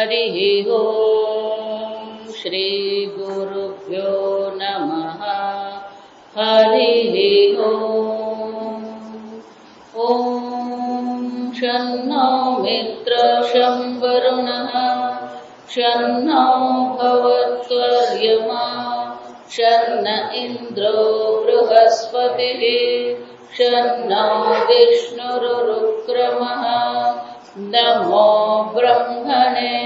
हरिः ओम् श्रीगुरुभ्यो नमः। हरिः ओम्। ॐ शन्नो मित्रशं वरुणः शन्नो भवत्वर्यमा शन्न इन्द्रो बृहस्पतिः शन्नो विष्णुरुक्रमः। नमो ब्रह्मणे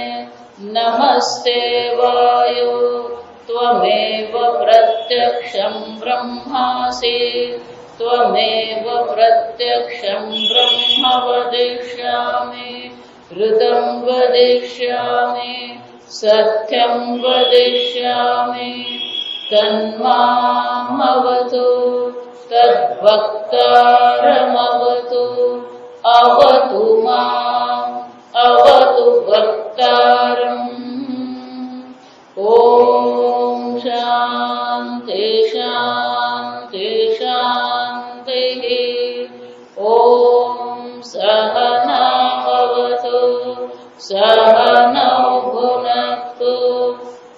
नमस्ते वायो त्वमेव प्रत्यक्षं ब्रह्मासि त्वमेव प्रत्यक्षं ब्रह्म वदिष्यामि ऋतं वदिष्यामि सत्यं वदिष्यामि तन्मामवतु तद्भक्तारमवतु अवतु माम् अवतु भक्तारम्। ॐ शान्ति शान्ति शान्तिः। ॐ सहना भवतु सहनौ भुनक्तु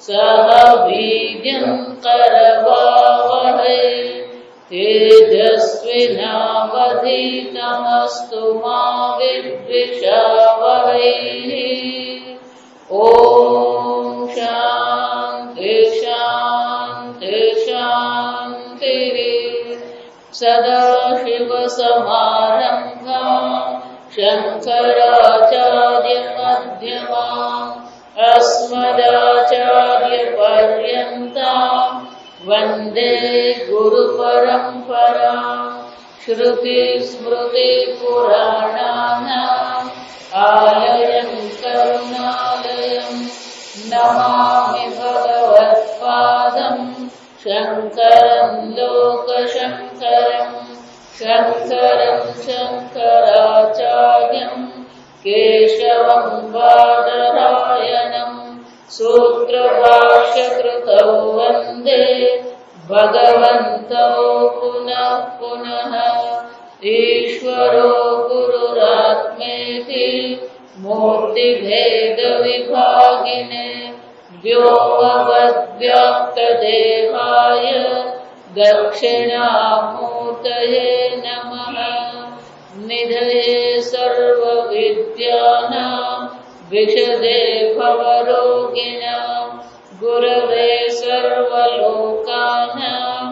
सह वीर्यं करवावहै तेजस्विनावधीतमस्तु मा विद्विषावहै। ॐ शान्ति शान्ति शान्तिः। सदाशिवसमारम्भाम् शङ्कराचार्यमध्यमाम् अस्मदाचार्यपर्यन्ताम् वन्दे गुरुपरम्पराम्। श्रुतिस्मृतिपुराणानाम् आलयं करुणालयं नमामि भगवत्पादं शङ्करं लोकशङ्करं शङ्करं शङ्कराचार्यं केशवं बादरायणं सूत्रभाष्यकृतौ वन्दे भगवन्तौ पुनः पुनः। ईश्वरो गुरुरात्मेति मूर्तिभेदविभागिने व्योमवद्व्याप्तदेहाय दक्षिणामूर्तये नमः। निधये सर्वविद्यानां विशदे भवरोगिणां गुरवे सर्वलोकानां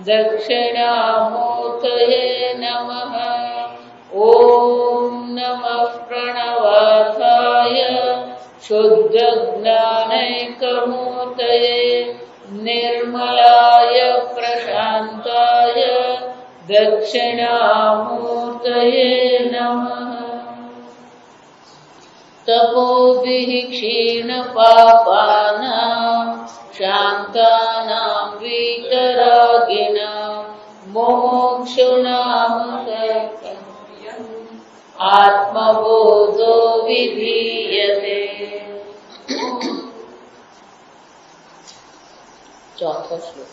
दक्षिणामूर्तये नमः। ॐ नमः प्रणवार्थाय शुद्धज्ञानैकमूर्तये निर्मलाय प्रशान्ताय दक्षिणामूर्तये नमः। तपोभिः क्षीणपापानां शान्तानां वीतरागिणां मुमुक्षूणां आत्मबोधो विधीयते। चौथा श्लोक।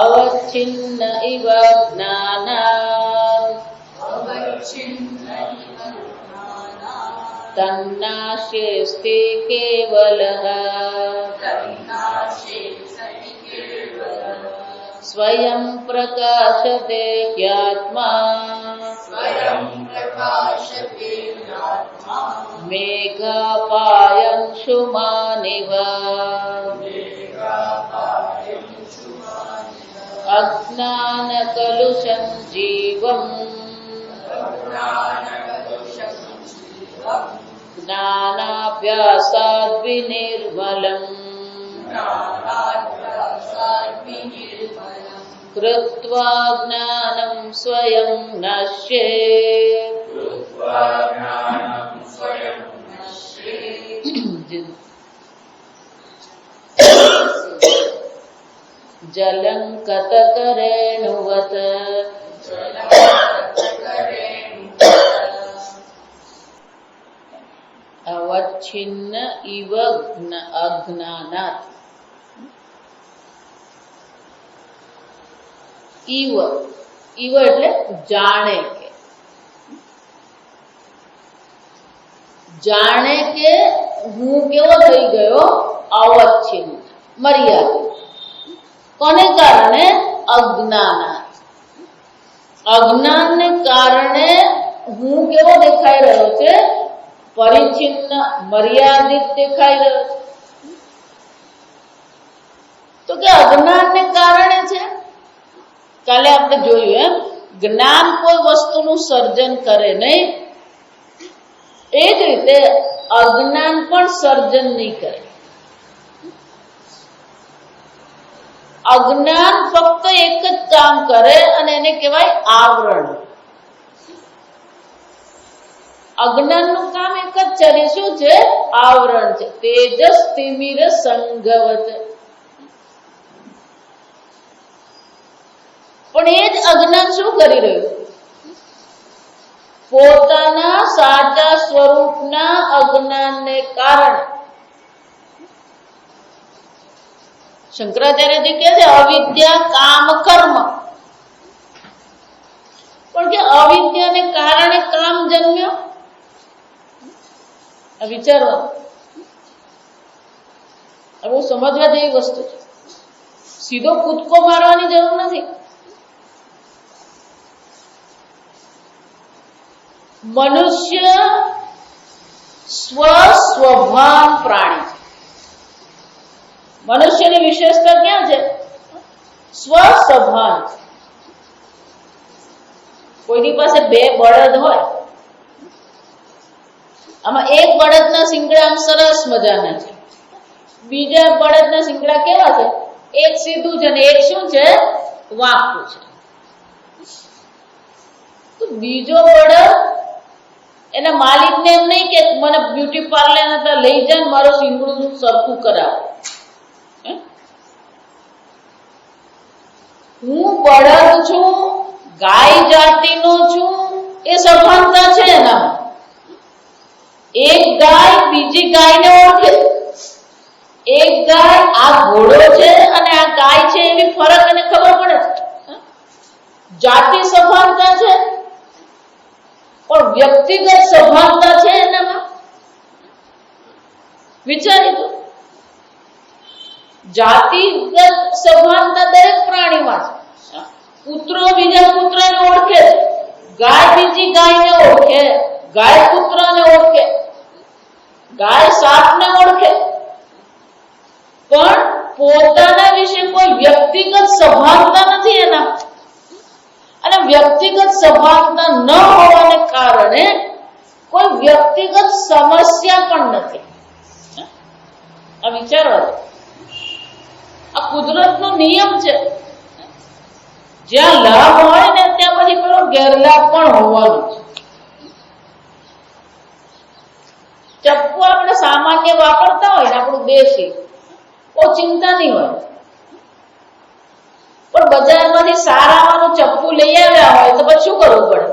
अवच्छिन्न इव ज्ञानात् तन्नास्येस्ति केवलः स्वयं प्रकाशते ह्यात्मा मेघापायंशुमानिव। अज्ञानकलुषं जीवम् ज्ञानाभ्यासाद् विनिर्मलम् कृत्वा ज्ञानं स्वयं नश्येत्। जलं कतकरेणुवत् अवच्छिन्न इव अज्ञानात्। इव इव એટલે જાણે કે જાણે કે હું કેવો થઈ ગયો? અવચ્છિન્ન, મર્યાદિત. કોને કારણે? અજ્ઞાન. અજ્ઞાનને કારણે હું કેવો દેખાઈ રહ્યો છે? પરિચ્છિન્ન, મર્યાદિત દેખાઈ રહ્યો છે. તો કે અજ્ઞાનને કારણે છે. કાલે આપણે જોયું એમ જ્ઞાન કોઈ વસ્તુનું સર્જન કરે નહીં, એ જ રીતે અજ્ઞાન પણ સર્જન નહીં કરે. અજ્ઞાન ફક્ત એક જ કામ કરે અને એને કહેવાય આવરણ. અજ્ઞાનનું કામ એક જ છે. શું છે? આવરણ છે. તેજસ તિમિર સંઘવત. પણ એ જ અજ્ઞાન શું કરી રહ્યું? પોતાના સાચા સ્વરૂપના અજ્ઞાનને કારણે શંકરાચાર્યજી કહે છે અવિદ્યા કામ કર્મ. પણ કે અવિદ્યાને કારણે કામ જન્મ્યો. આ વિચારવાનું. આ બહુ સમજવા જેવી વસ્તુ છે. સીધો કૂદકો મારવાની જરૂર નથી. મનુષ્ય સ્વભાન પ્રાણી છે. મનુષ્યની વિશેષતા ક્યાં છે? સ્વસ્વભાન. કોઈની પાસે બે બળદ હોય, આમાં એક બળદના શિંગડા આમ સરસ મજાના છે, બીજા બળદના શિંગડા કેવા છે? એક સીધું છે ને એક શું છે? વાંકું છે. તો બીજો બળદ એના માલિકને એમ નહીં કે મને બ્યુટી પાર્લર લઈ જાય મારું શિંગડું સરખું કરાવો. હું બળદ છું, ગાય જાતિનો છું, એ સભાનતા છે એનામાં. એક ગાય બીજી ગાયને ઓળખે. એક ગાય આ ઘોડો છે અને આ ગાય છે એવી ફરક એને ખબર પડે છે. જાતિ સભાનતા છે, પણ વ્યક્તિગત સભાનતા છે એનામાં. વિચારી તો, જાતિગત સભાનતા દરેક પ્રાણીમાં છે. પુત્રો બીજા પુત્રને ઓળખે, ગાય બીજી ગાયને ઓળખે, ગાય પુત્રને ઓળખે, ગાય સાપને ઓળખે, પણ પોતાના વિશે કોઈ વ્યક્તિગત સભાનતા નથી એના. અને વ્યક્તિગત સભાનતા ન હોવાને કારણે કોઈ વ્યક્તિગત સમસ્યા પણ નથી. આ વિચારવા દો. આ કુદરતનો નિયમ છે. જ્યાં લાભ હોય ને ત્યાં પછી પેલો ગેરલાભ પણ હોવાનો છે. ચપ્પુ આપણે સામાન્ય વાપરતા હોય ને આપણું દેશી, બહુ ચિંતા નહીં હોય. પણ બજારમાંથી સારામાંનું ચપ્પુ લઈ આવ્યા હોય તો પછી શું કરવું પડે?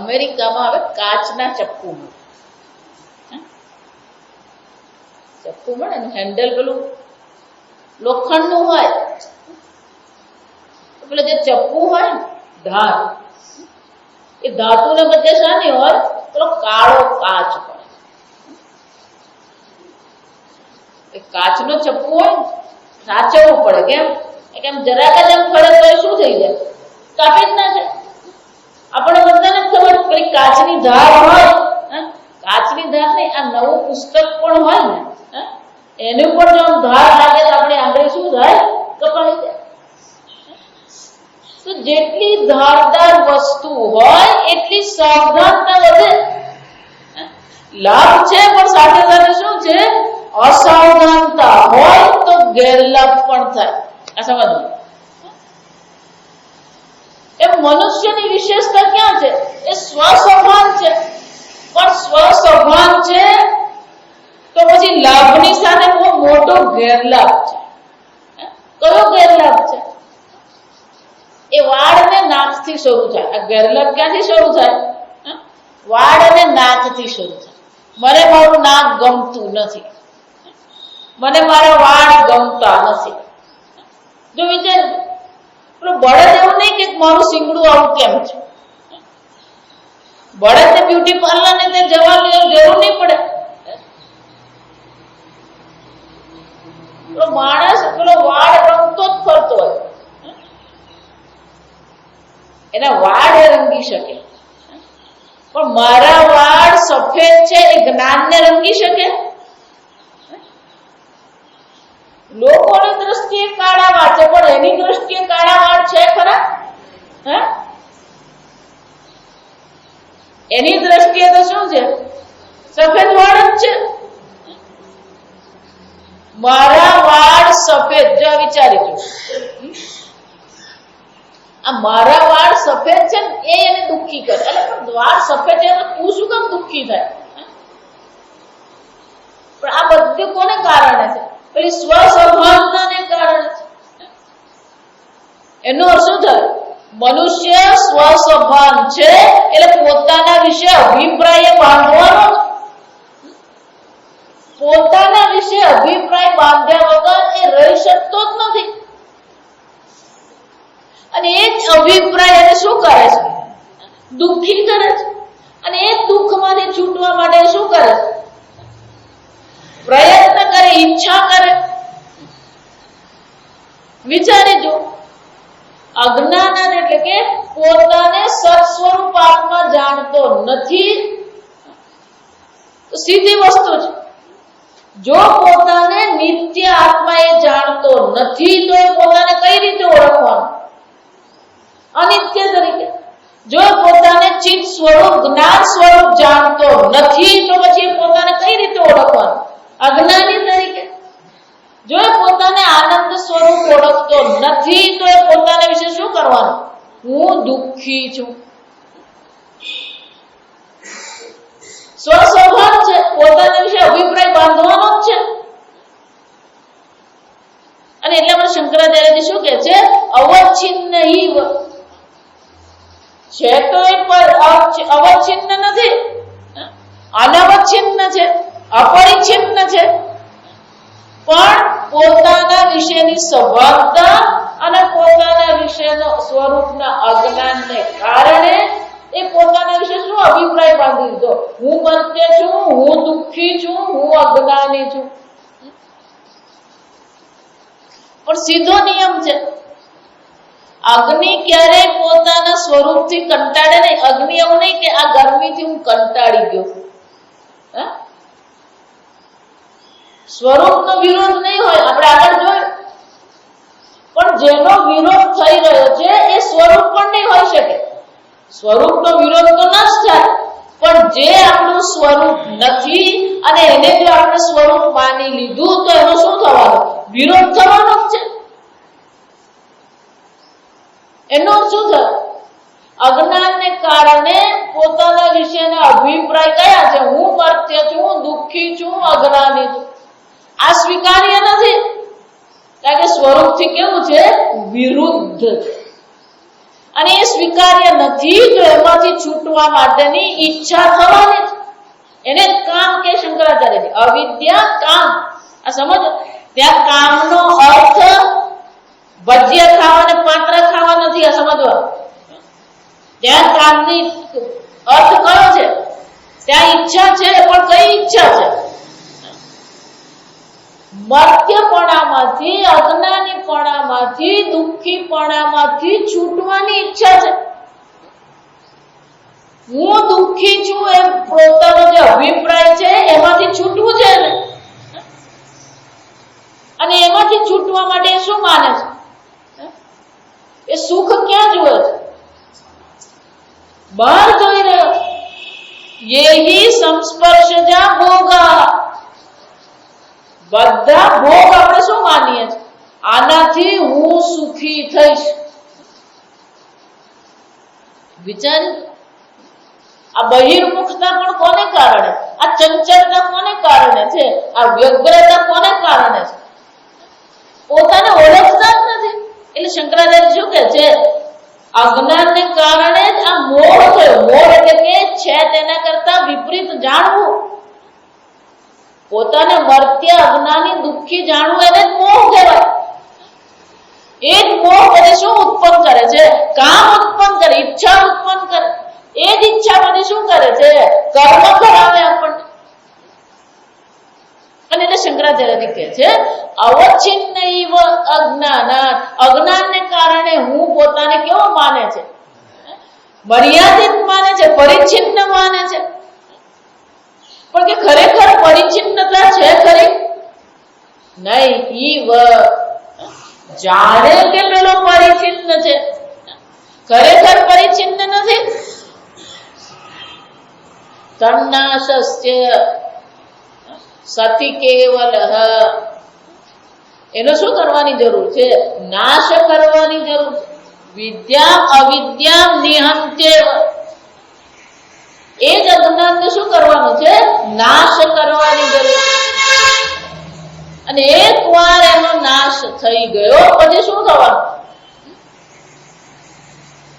અમેરિકામાં હવે કાચના ચપ્પુ મળે. ચપ્પુ મળે ને હેન્ડલ પેલું લોખંડનું હોય. પેલા જે ચપ્પુ હોય ને ધાર, એ ધાતુને બદલે શાની હોય? પેલો કાળો કાચ હોય. એ કાચનો ચપ્પુ હોય ને સાચવવું પડે. કેમ? જરાક જ એમ ફરે તો શું થઈ જાય? કાપી જ ના જાય. આપણે બધાને ખબર પેલી કાચની ધાર હોય, કાચની ધાર નહીં, આ નવું પુસ્તક પણ હોય ને, એનું પણ જો ધાર લાગે તો આપણી આંગળી શું થાય? કપાઈ જાય. તો જેટલી ધારદાર વસ્તુ હોય એટલી સાવધાનતા વધે. લાભ છે પણ સાથે સાથે શું છે? અસાવધાનતા હોય તો ગેરલાભ પણ થાય. આ સમજવું. એમ મનુષ્યની વિશેષતા ક્યાં છે? એ સ્વસ્વભાન છે. પણ સ્વસ્વભાન છે તો પછી લાભની સાથે બહુ મોટો ગેરલાભ છે. કયો ગેરલાભ છે? એ વાળ અને નાકથી શરૂ થાય. આ ગેરલાભ ક્યાંથી શરૂ થાય? વાળ અને નાકથી શરૂ થાય. મને મારું નાક ગમતું નથી, મને મારા વાળ ગમતા નથી. જો વિચાર, પેલો બળદ એવું નહીં કે મારું શીંગડું આવું કેમ છે. બળદને બ્યુટી પાર્લર ને ત્યાં જવાની જરૂર નહીં પડે. પેલો માણસ પેલો વાળ રંગતો જ ફરતો હોય, એના વાળ એ રંગી શકે, પણ મારા વાળ સફેદ છે એ જ્ઞાનને રંગી શકે? લોકોની દ્રષ્ટિએ કાળા વાળ છે, પણ એની દ્રષ્ટિએ કાળા વાળ છે ખરા? એની દ્રષ્ટિએ તો શું છે? સફેદ વાળ જ છે. મારા વાળ સફેદ, જો વિચારી જો, આ મારા વાળ સફેદ છે ને એ એને દુઃખી કરે. એટલે પણ વાળ સફેદ છે તો તું શું કામ દુઃખી થાય? પણ આ બધું કોને કારણે છે? પેલી સ્વસ્વભાવનાને કારણે છે. એનો અર્થ શું થાય? મનુષ્ય સ્વસ્વભાન છે એટલે પોતાના વિશે અભિપ્રાય બાંધવાનો. પોતાના વિશે અભિપ્રાય બાંધ્યા વગર એ રહી શકતો જ નથી. અને એ જ અભિપ્રાય એને શું કરે છે? દુઃખી કરે છે. અને એ દુઃખમાંથી છૂટવા માટે શું કરે છે? પ્રયત્ન કરે, ઈચ્છા કરે. વિચારી જો, અજ્ઞાન એટલે કે પોતાને સત્સ્વરૂપ આત્મા જાણતો નથી, તો સીધી વસ્તુ છે. જો પોતાને નિત્ય આત્મા એ જાણતો નથી તો એ પોતાને કઈ રીતે ઓળખવાનું? અનિત્ય તરીકે. જો પોતાને ચિત્ત સ્વરૂપ, જ્ઞાન સ્વરૂપ જાણતો નથી તો પછી એ પોતાને કઈ રીતે ઓળખવાનું? અજ્ઞાની તરીકે. જો એ પોતાને આનંદ સ્વરૂપ ઓળખતો નથી તો એ પોતાના વિશે શું કરવાનું? હું દુઃખી છું. સ્વસ્વભાન છે, પોતાના વિશે અભિપ્રાય બાંધવાનો જ છે. અને એટલા માટે શંકરાચાર્યજી શું કહે છે? અવચ્છિન્ન ઈવ છે તો એ અવચ્છિન્ન નથી, અનવચ્છિન્ન છે, અપરિચ્છિન્ન છે. પણ પોતાના વિશેની સભાનતા અને પોતાના વિશેનો સ્વરૂપના અજ્ઞાનને કારણે એ પોતાના વિશે શું અભિપ્રાય બાંધી દીધો? હું મર્ત્ય છું, હું દુઃખી છું, હું અજ્ઞાની છું. પણ સીધો નિયમ છે, અગ્નિ ક્યારેય પોતાના સ્વરૂપથી કંટાળે નહીં. અગ્નિ એવું નહીં કે આ ગરમીથી હું કંટાળી ગયો. સ્વરૂપનો વિરોધ નહીં હોય, આપણે આગળ જોયું. પણ જેનો વિરોધ થઈ રહ્યો છે એ સ્વરૂપ પણ નહીં હોઈ શકે. સ્વરૂપનો વિરોધ તો ન જ થાય, પણ જે આપણું સ્વરૂપ નથી અને એને જો આપણે સ્વરૂપ માની લીધું તો એનો શું થવાનું? વિરોધ થવાનો જ છે. એનો શું થાય? અજ્ઞાનને કારણે પોતાના વિશેના અભિપ્રાય કયા છે? હું મર્ત્ય છું, હું દુઃખી છું, અજ્ઞાની છું. આ સ્વીકાર્ય નથી, કારણ કે સ્વરૂપથી કેવું છે? વિરુદ્ધ છે. અને એ સ્વીકાર્ય નથી તો એમાંથી છૂટવા માટેની ઈચ્છા થવાની છે. એને કામ કે શંકરાચાર્યજી અવિદ્યા કામ. આ સમજો, ત્યાં કામનો અર્થ ભજીયા ખાવા અને પાત્રા ખાવા નથી. આ સમજવા, ત્યાં કામની અર્થ કયો છે? ત્યાં ઈચ્છા છે, પણ કઈ ઈચ્છા છે? મર્ત્યપણામાંથી, અજ્ઞાનીપણામાંથી, દુઃખીપણામાંથી છૂટવાની ઈચ્છા છે. હું દુઃખી છું એમ પોતાનો જે અભિપ્રાય છે એમાંથી છૂટવું છે ને. અને એમાંથી છૂટવા માટે શું માને છે? એ સુખ ક્યાં જુએ છે? બહાર જોઈ રહ્યો. યેહી સંસ્પર્શજા ભોગા. બધા ભોગ આપણે શું માનીએ છીએ? આનાથી હું સુખી થઈશ. વિચાર, આ બહિર્મુખતા પણ કોને કારણે? આ ચંચળતા કોને કારણે છે? આ વ્યગ્રતા કોને કારણે છે? પોતાને ઓળખતા જ નથી. એટલે શંકરાચાર્ય શું કહે છે? અજ્ઞાનને કારણે જ આ મોહ થયો. મોહ એટલે કે છે તેના કરતા વિપરીત જાણવું. પોતાને મર્ત્ય, અજ્ઞાની, દુઃખી જાણવું એને જ મોહ કહેવાય. એ જ મોહ પછી શું ઉત્પન્ન કરે છે? કામ ઉત્પન્ન કરે, ઈચ્છા ઉત્પન્ન કરે. એ જ ઈચ્છા પછી શું કરે છે? કર્મ કરાવે આપણને. અને એટલે શંકરાચાર્ય કહે છે અવચ્છિન્ન ઇવ અજ્ઞાન, અજ્ઞાનને કારણે હું પોતાને કેવો માને છે? મર્યાદિત માને છે, પરિચ્છિન્ન માને છે. પણ કે ખરેખર પરિચ્છિન્નતા છે ખરી? નહીં. ઈવ જાણે કે પેલો પરિચ્છિન્ન છે, ખરેખર પરિચ્છિન્ન નથી. તન્નાશસ્ય સતી કેવલ, એનો શું કરવાની જરૂર છે? નાશ કરવાની જરૂર છે. વિદ્યા અવિદ્યા નિહંત્યેવ, એ જ અજ્ઞાનને શું કરવાનું છે? નાશ કરવાની જરૂર. અને એકવાર એનો નાશ થઈ ગયો પછી શું થવાનું?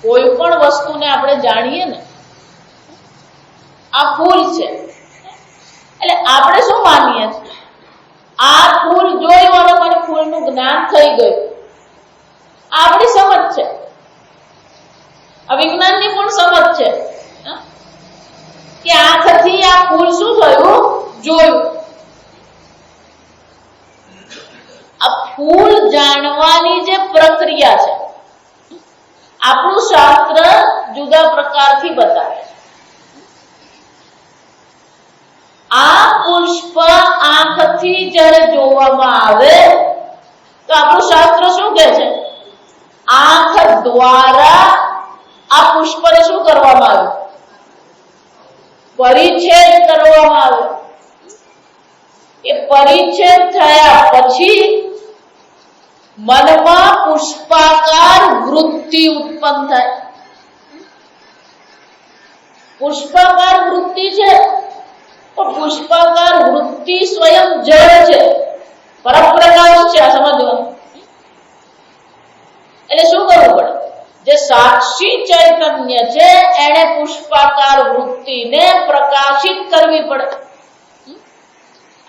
કોઈ પણ વસ્તુને આપણે જાણીએ ને, આ ફૂલ છે એટલે આપણે શું માનીએ છીએ? આ ફૂલ જોયું અને મને ફૂલનું જ્ઞાન થઈ ગયું, આપણી સમજ છે. અવિજ્ઞાનની પણ સમજ છે કે આંખથી આ ફૂલ શું થયું? જોયું. આ ફૂલ જાણવાની જે પ્રક્રિયા છે, આપણું શાસ્ત્ર જુદા પ્રકારથી બતાવે. આ પુષ્પ આંખથી જ્યારે જોવામાં આવે તો આપણું શાસ્ત્ર શું કહે છે? આંખ દ્વારા આ પુષ્પને શું કરવામાં આવે? પરિચ્છેદ કરવામાં આવે. એ પરિચ્છેદ થયા પછી મનમાં પુષ્પાકાર વૃત્તિ ઉત્પન્ન થાય. પુષ્પાકાર વૃત્તિ છે, તો પુષ્પાકાર વૃત્તિ સ્વયં જળ છે, પરપ્રકાશ છે. આ સમજવાનું. એટલે શું કરવું પડે? જે સાક્ષી ચૈતન્ય છે એને પુષ્પાકાર વૃત્તિને પ્રકાશિત કરવી પડે.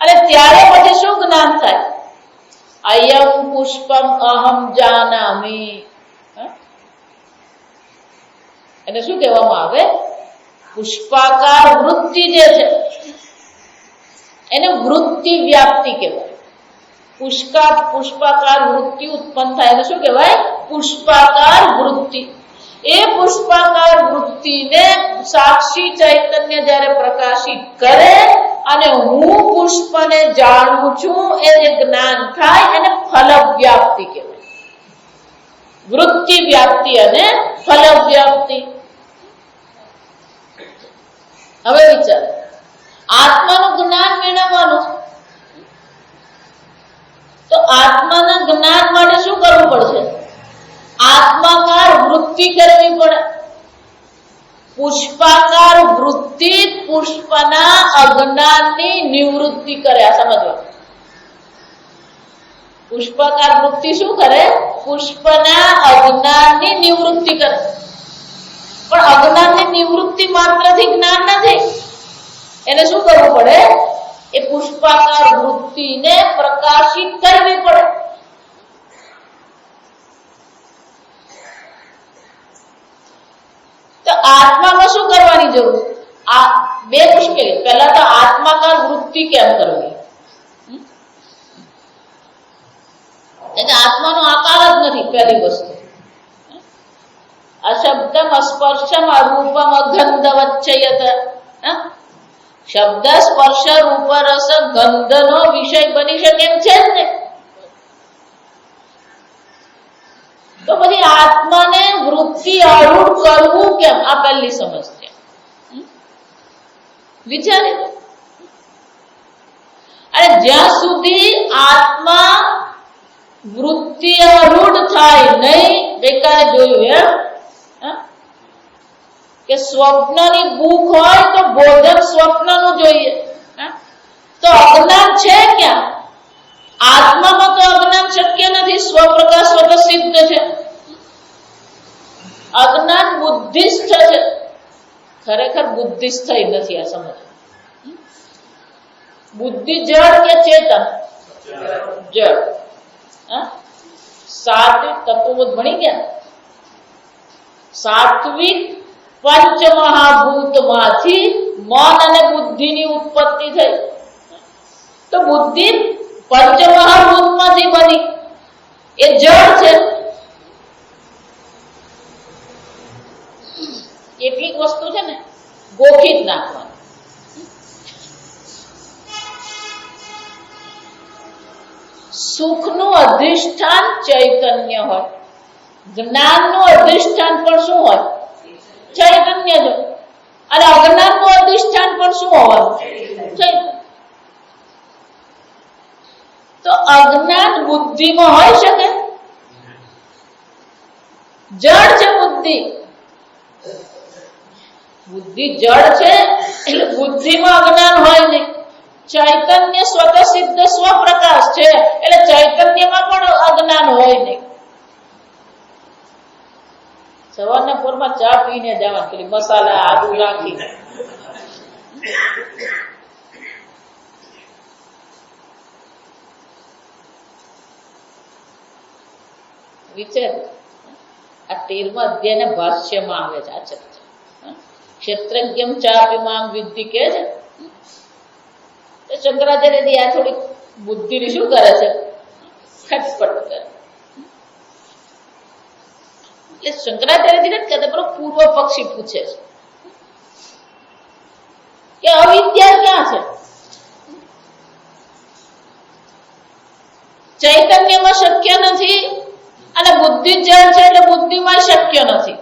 અને ત્યારે પછી શું જ્ઞાન થાય? અયમ પુષ્પમ અહમ જાનામિ. એને શું કહેવામાં આવે? પુષ્પાકાર વૃત્તિ જે છે એને વૃત્તિ વ્યાપ્તિ કહેવાય. પુષ્પાકાર વૃત્તિ ઉત્પન્ન થાય એને શું કહેવાય? પુષ્પાકાર વૃત્તિ. એ પુષ્પાકાર વૃત્તિને સાક્ષી ચૈતન્ય જ્યારે પ્રકાશિત કરે અને હું પુષ્પને જાણું છું, એ જે જ્ઞાન થાય એને ફલ વ્યાપ્તિ કહેવાય. વૃત્તિ વ્યાપ્તિ અને ફલ વ્યાપ્તિ. હવે વિચાર, આત્માનું જ્ઞાન મેળવવાનું તો આત્માના જ્ઞાન માટે શું કરવું પડશે? આત્માકાર વૃત્તિ કરવી પડે. પુષ્પાકાર વૃત્તિ પુષ્પના અજ્ઞાનની નિવૃત્તિ કરે. આ સમજવા. પુષ્પાકાર વૃત્તિ શું કરે? પુષ્પના અજ્ઞાનની નિવૃત્તિ કરે. પણ અજ્ઞાનની નિવૃત્તિ માત્રથી જ્ઞાન નથી. એને શું કરવું પડે? એ પુષ્પાકાર વૃત્તિને પ્રકાશિત કરવી પડે. તો આત્મામાં શું કરવાની જરૂર? આ બે મુશ્કેલી. પહેલા તો આત્માકાર વૃત્તિ કેમ કરવી? એટલે આત્માનો આકાર જ નથી પહેલી વસ્તુ. અશબ્દમ સ્પર્શમ અરૂપમ અગંધ વચ્ચયત. શબ્દ સ્પર્શ રૂપ રસ ગંધનો વિષય બની શકે એમ છે જ ને. તો પછી આત્માને વૃત્તિ આરૂઢ કરવું કેમ? આ પહેલી સમસ્યા. વિચારે. અને જ્યાં સુધી આત્મા વૃત્તિ આરૂઢ થાય નહીં, બેકારે જોયું એમ કે સ્વપ્નની ભૂખ હોય તો ભોજન સ્વપ્નનું જોઈએ. તો અજ્ઞાન છે ક્યાં? આત્મામાં તો અજ્ઞાન શક્ય નથી. સ્વપ્રકાશ સ્વતઃ સિદ્ધ છે. અજ્ઞાન બુદ્ધિસ્થ છે. ખરેખર બુદ્ધિસ્થ થઈ નથી. આ સમજ. બુદ્ધિ જળ કે ચેતન? જળ. સાત્વિક તત્વબોધ ભણી ગયા. સાત્વિક પંચમહાભૂતમાંથી મન અને બુદ્ધિની ઉત્પત્તિ થઈ. તો બુદ્ધિ પંચમહાભૂતમાંથી બની, એ જળ છે. કેટલીક વસ્તુ છે ને ગોખી જ નાખવાની. સુખનું અધિષ્ઠાન ચૈતન્ય હોય, જ્ઞાનનું અધિષ્ઠાન પણ શું હોય? ચૈતન્ય જ. અને અજ્ઞાનનું અધિષ્ઠાન પણ શું હોવાનું? ચૈતન્ય. તો અજ્ઞાન બુદ્ધિમાં હોઈ શકે? જળ છે બુદ્ધિ. બુદ્ધિ જળ છે એટલે બુદ્ધિમાં અજ્ઞાન હોય નહીં. ચૈતન્ય સ્વતઃ સિદ્ધ સ્વપ્રકાશ છે એટલે ચૈતન્યમાં પણ અજ્ઞાન હોય નહીં. સવારના પોરમાં ચા પીને જવા, પેલી મસાલા આદુ નાખી. વિચાર, આ 13મા અધ્યાયના ભાષ્યમાં આવે છે આ ચર્ચા. ક્ષેત્રજ્ઞમ ચાપિમામ વિદ્ધિ કે છે. શંકરાચાર્યજી આ થોડી બુદ્ધિની શું કરે છે? ખટપટ કરે. એટલે શંકરાચાર્યજી નથી કહેતા, પણ પૂર્વ પક્ષી પૂછે છે કે અવિદ્યા ક્યાં છે? ચૈતન્યમાં શક્ય નથી અને બુદ્ધિ જળ છે એટલે બુદ્ધિમાં શક્ય નથી.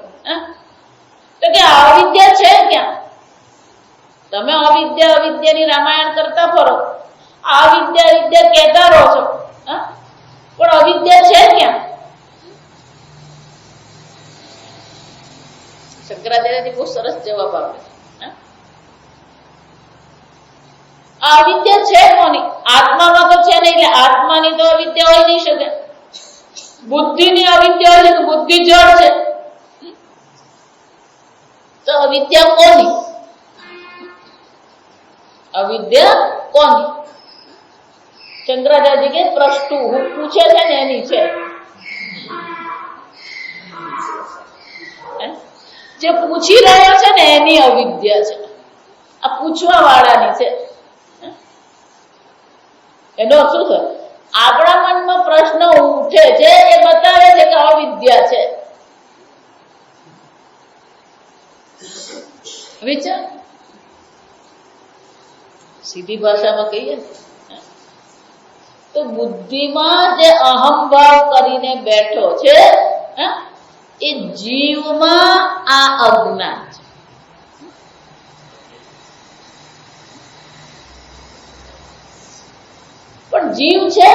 તો કે અવિદ્યા છે ક્યાં? તમે અવિદ્યા અવિદ્યાની રામાયણ કરતા ફરો, અવિદ્યા વિદ્યા કહેતા રહો છો, પણ અવિદ્યા છે ક્યાં? શંકરાચાર્યજી બહુ સરસ જવાબ આપે છે. આ અવિદ્યા છે કોની? આત્મામાં તો છે નહીં, એટલે આત્માની તો અવિદ્યા હોય નહીં શકે. બુદ્ધિની અવિદ્યા હોય છે તો બુદ્ધિ જળ છે. તો અવિદ્યા કોની? અવિદ્યા કોની? શંકરાચાર્યજી કે પ્રશ્ન પૂછે છે ને એની છે. જે પૂછી રહ્યો છે ને એની અવિદ્યા છે, આ પૂછવા વાળાની છે. એનો શું છે? આપણા મનમાં પ્રશ્ન ઉઠે છે એ બતાવે છે કે અવિદ્યા છે. વિચાર, સીધી ભાષામાં કહીએ તો બુદ્ધિમાં જે અહંભાવ કરીને બેઠો છે એ જીવમાં આ અજ્ઞાન છે. પણ જીવ છે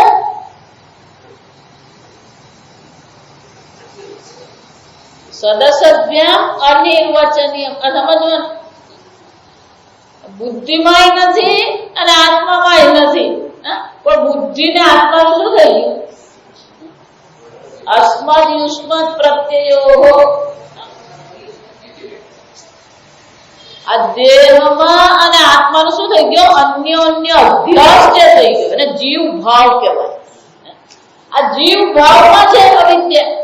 સદસભ્યામ અનિર્વચનીય. સમજવાનું, બુદ્ધિમાં નથી અને આત્મામાં નથી. પણ બુદ્ધિ ને આત્માનું શું થઈ ગયું? અસ્મદ યુષ્મદ પ્રત્યયો. આ દેહમાં અને આત્માનું શું થઈ ગયો? અન્ય અધ્યાસ જે થઈ ગયો અને જીવ ભાવ કહેવાય. આ જીવ ભાવમાં છે અવિદ્યા,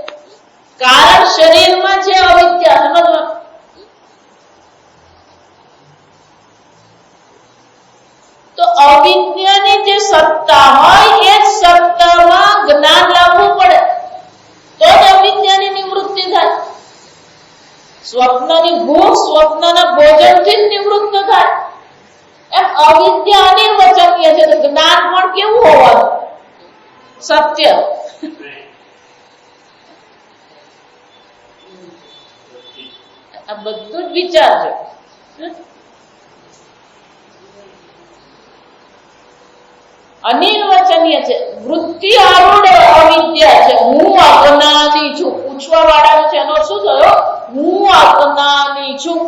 કારણ શરીરમાં છે અવિદ્યા. સમજવાનું, તો અવિદ્યાની જે સત્તા હોય એ સત્તામાં જ્ઞાન લાવવું પડે તો જ અવિદ્યાની નિવૃત્તિ થાય. સ્વપ્નની ભૂખ સ્વપ્નના ભોજનથી જ નિવૃત્ત થાય. એમ અવિદ્યા અનિર્વચનીય છે તો જ્ઞાન પણ કેવું હોવાનું? સત્ય. આ બધું જ વિચાર છે. અનિર્વચનીય છે. વૃત્તિ આરૂઢ અવિદ્યા છે. હું અજ્ઞાની છું. પૂછવા વાળાનો છે એનો શું થયો? હું અજ્ઞાની છું.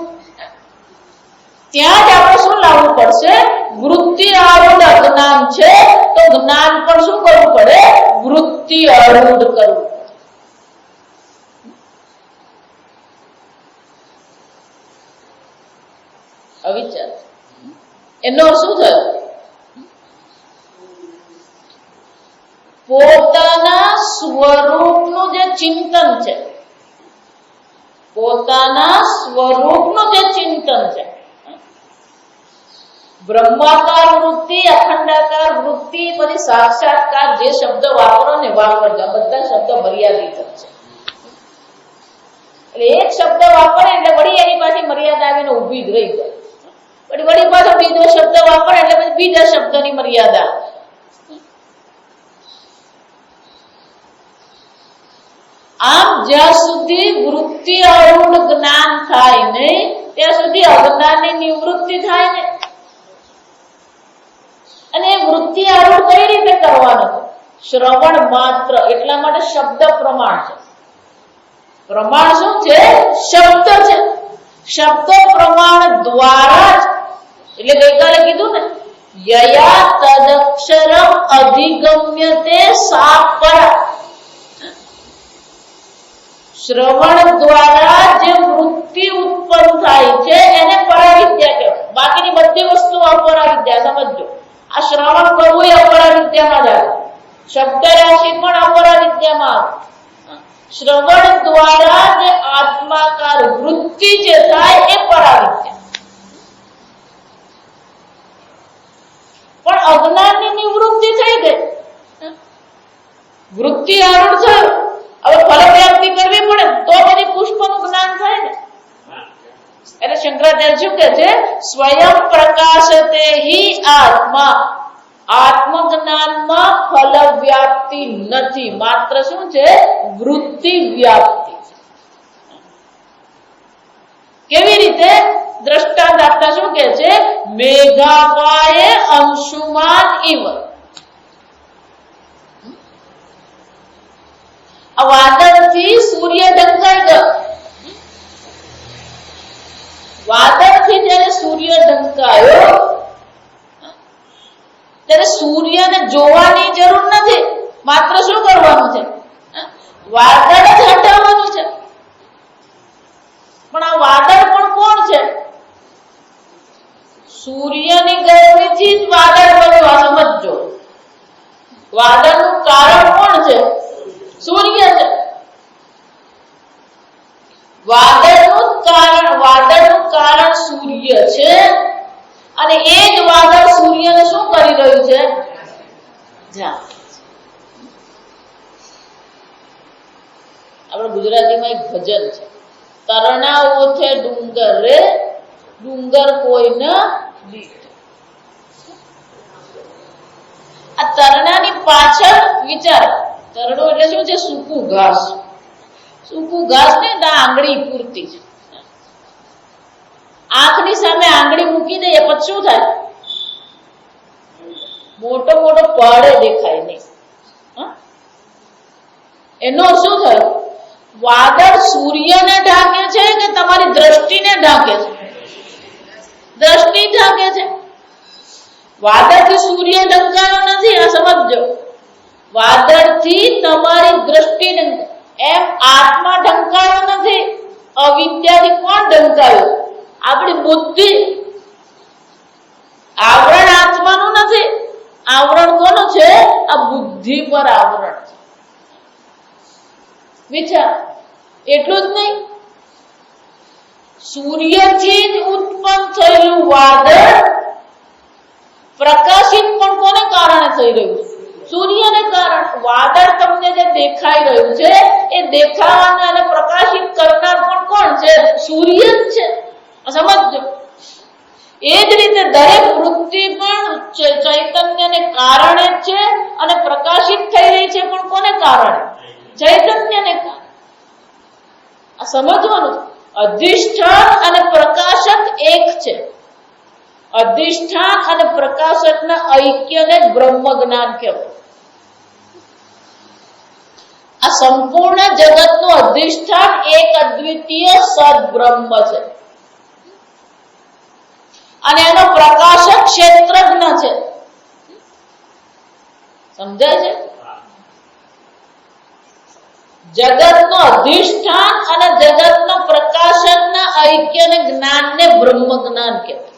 ત્યાં જ આપણે શું લાવવું પડશે? વૃત્તિ આરૂઢ અજ્ઞાન છે તો જ્ઞાન પણ શું કરવું પડે? વૃત્તિ આરૂઢ કરવું. અવિચાર એનો શું થયો? પોતાના સ્વરૂપનું જે ચિંતન છે, પોતાના સ્વરૂપનું જે ચિંતન છે, બ્રહ્માકાર વૃત્તિ, અખંડાકાર વૃત્તિ, પછી સાક્ષાત્કાર, જે શબ્દ વાપરો ને વાપરજો, બધા શબ્દ મર્યાદિત છે. એટલે એક શબ્દ વાપરે એટલે વળી એની પાછી મર્યાદા આવીને ઊભી જ રહી જાય. વળી પાછો બીજો શબ્દ વાપરે એટલે પછી બીજા શબ્દની મર્યાદા. આમ જ્યાં સુધી વૃત્તિ અરૂઢ જ્ઞાન થાય નહીં ત્યાં સુધી અજ્ઞાનની નિવૃત્તિ થાય ને. અને એ વૃત્તિ આરૂઢ કઈ રીતે કરવાનો? શ્રવણ માત્ર. એટલા માટે શબ્દ પ્રમાણ છે. પ્રમાણ શું છે? શબ્દ છે. શબ્દ પ્રમાણ દ્વારા જ, એટલે ગઈકાલે કીધું ને, યયા તદક્ષરમ અધિગમ્યતે સા પરા. શ્રવણ દ્વારા જે વૃત્તિ ઉત્પન્ન થાય છે એને પરાવિદ્યા કહેવાય. બાકીની બધી વસ્તુ અપરાવિદ્યા. સમજો, આ શ્રવણ કરવું એ અપરાવિદ્યામાં જ આવે. શબ્દ રાશિ પણ અપરાવિદ્યામાં આવે. શ્રવણ દ્વારા જે આત્માકાર વૃત્તિ જે થાય એ પરાવિદ્યા. પણ અજ્ઞાનની નિવૃત્તિ થઈ ગઈ, વૃત્તિ આરૂઢ થયું. હવે ફલ પ્રાપ્તિ કરવી પડે તો પછી પુષ્પનું જ્ઞાન થાય ને. એટલે શંકરાચાર્ય શું કે છે? સ્વયં પ્રકાશતે હિ આત્મા. આત્મજ્ઞાનમાં ફલ વ્યાપ્તિ નથી, માત્ર શું છે? વૃત્તિ વ્યાપ્તિ. કેવી રીતે? દ્રષ્ટાંત આપતા શું કે છે? મેઘાપાયે અંશુમાન ઇવ. આ વાદળથી સૂર્ય ઢંકાઈ ગયો. વાદળથી જયારે સૂર્ય ઢંકાયો ત્યારે સૂર્યને જોવાની જરૂર નથી, માત્ર શું કરવાનું છે? વાદળ જ હટાવવાનું છે. પણ આ વાદળ પણ કોણ છે? સૂર્યની ગરમીથી જ વાદળ બન્યું. આ સમજો, વાદળનું કારણ કોણ છે? સૂર્ય છે. વાદળનું કારણ સૂર્ય છે. અને એ જ વાદળ સૂર્યને શું કરી રહ્યું છે? આપણે ગુજરાતીમાં એક ભજન છે, તરણાઓ છે ડુંગર રે, ડુંગર કોઈને દીઠ. આ તરણાની પાછળ વિચાર. તરણું એટલે શું છે? સૂકું ઘાસ. સૂકું ઘાસ ને આંગળી પૂરતી છે. આંખની સામે આંગળી મૂકી દઈએ પછી શું થાય? મોટો મોટો પહાડે દેખાય નહીં. એનો શું થયો? વાદળ સૂર્યને ઢાંકે છે કે તમારી દ્રષ્ટિને ઢાંકે છે? દ્રષ્ટિ ઢાંકે છે. વાદળથી સૂર્ય ઢંકાયો નથી, આ સમજો. વાદળથી તમારી દ્રષ્ટિ ઢંકાય. એમ આત્મા ઢંકાયો નથી. અવિદ્યાથી કોણ ઢંકાયો? આપણી બુદ્ધિ. આવરણ આત્માનું નથી. આવરણ કોનું છે? આ બુદ્ધિ પર આવરણ છે. વિચાર. એટલું જ નહીં, સૂર્યથી જ ઉત્પન્ન થયેલું વાદળ પ્રકાશિત પણ કોને કારણે થઈ રહ્યું છે? સૂર્યને કારણે. વાદળ તમને જે દેખાઈ રહ્યું છે એ દેખાવાના અને પ્રકાશિત કરનાર પણ કોણ છે? સૂર્ય જ છે. સમજો. એ જ રીતે દરેક વૃત્તિ પણ ચૈતન્યને કારણે છે અને પ્રકાશિત થઈ રહી છે પણ કોને કારણે? ચૈતન્યને કારણે. આ સમજવાનું. અધિષ્ઠાન અને પ્રકાશક એક છે. અધિષ્ઠાન અને પ્રકાશકના ઐક્યને બ્રહ્મ જ્ઞાન કહેવાય. આ સંપૂર્ણ જગતનું અધિષ્ઠાન એક અદ્વિતીય સદબ્રહ્મ છે અને એનો પ્રકાશક ક્ષેત્રજ્ઞ છે. સમજાય છે? જગતનો અધિષ્ઠાન અને જગતનો પ્રકાશકના ઐક્યને જ્ઞાનને બ્રહ્મ જ્ઞાન કહેવાય.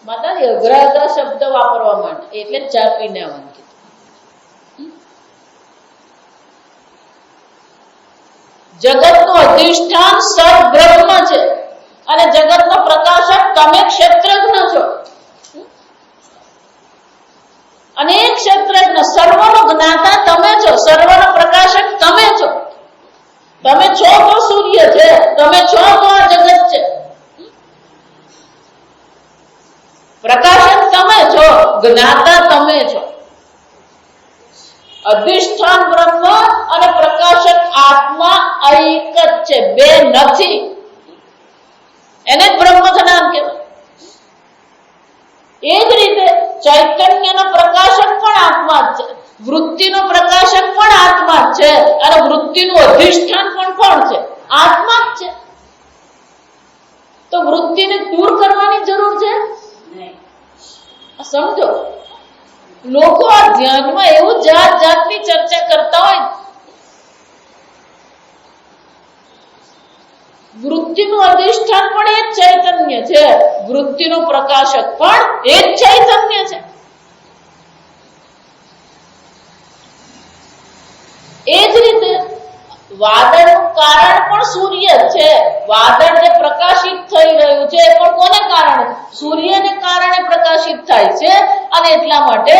માતાજી અઘરા શબ્દ વાપરવા માટે એટલે ચાપીને આવવાનું કીધું. જગતનું અધિષ્ઠાન સદ્બ્રહ્મ છે અને જગતનો પ્રકાશક તમે ક્ષેત્રજ્ઞ છો. અનેક ક્ષેત્રજ્ઞ, સર્વનો જ્ઞાતા તમે છો, સર્વનો પ્રકાશક તમે છો. તમે છો તો સૂર્ય છે, તમે છો તો આ જગત છે. પ્રકાશક તમે છો, જ્ઞાતા તમે છો. અધિષ્ઠાન બ્રહ્મ અને પ્રકાશક આત્મા એક જ છે, બે નથી. એને જ બ્રહ્મ જ્ઞાન કહેવાય. એ જ રીતે ચૈતન્યનો પ્રકાશક પણ આત્મા જ છે, વૃત્તિનો પ્રકાશક પણ આત્મા જ છે અને વૃત્તિનું અધિષ્ઠાન પણ કોણ છે? આત્મા જ છે. તો વૃત્તિને દૂર કરવાની જરૂર છે નહીં. સમજો, લોકો આ ધ્યાનમાં એવું જાત જાતની ચર્ચા કરતા હોય. વૃત્તિનું અધિષ્ઠાન પણ એ જ ચૈતન્ય છે, વૃત્તિનું પ્રકાશક પણ એ જ ચૈતન્ય છે. એ જ રીતે વાદળનું કારણ પણ સૂર્ય છે. વાદળ જે પ્રકાશિત થઈ રહ્યું છે એ પણ કોને કારણે? સૂર્યને કારણે પ્રકાશિત થાય છે. અને એટલા માટે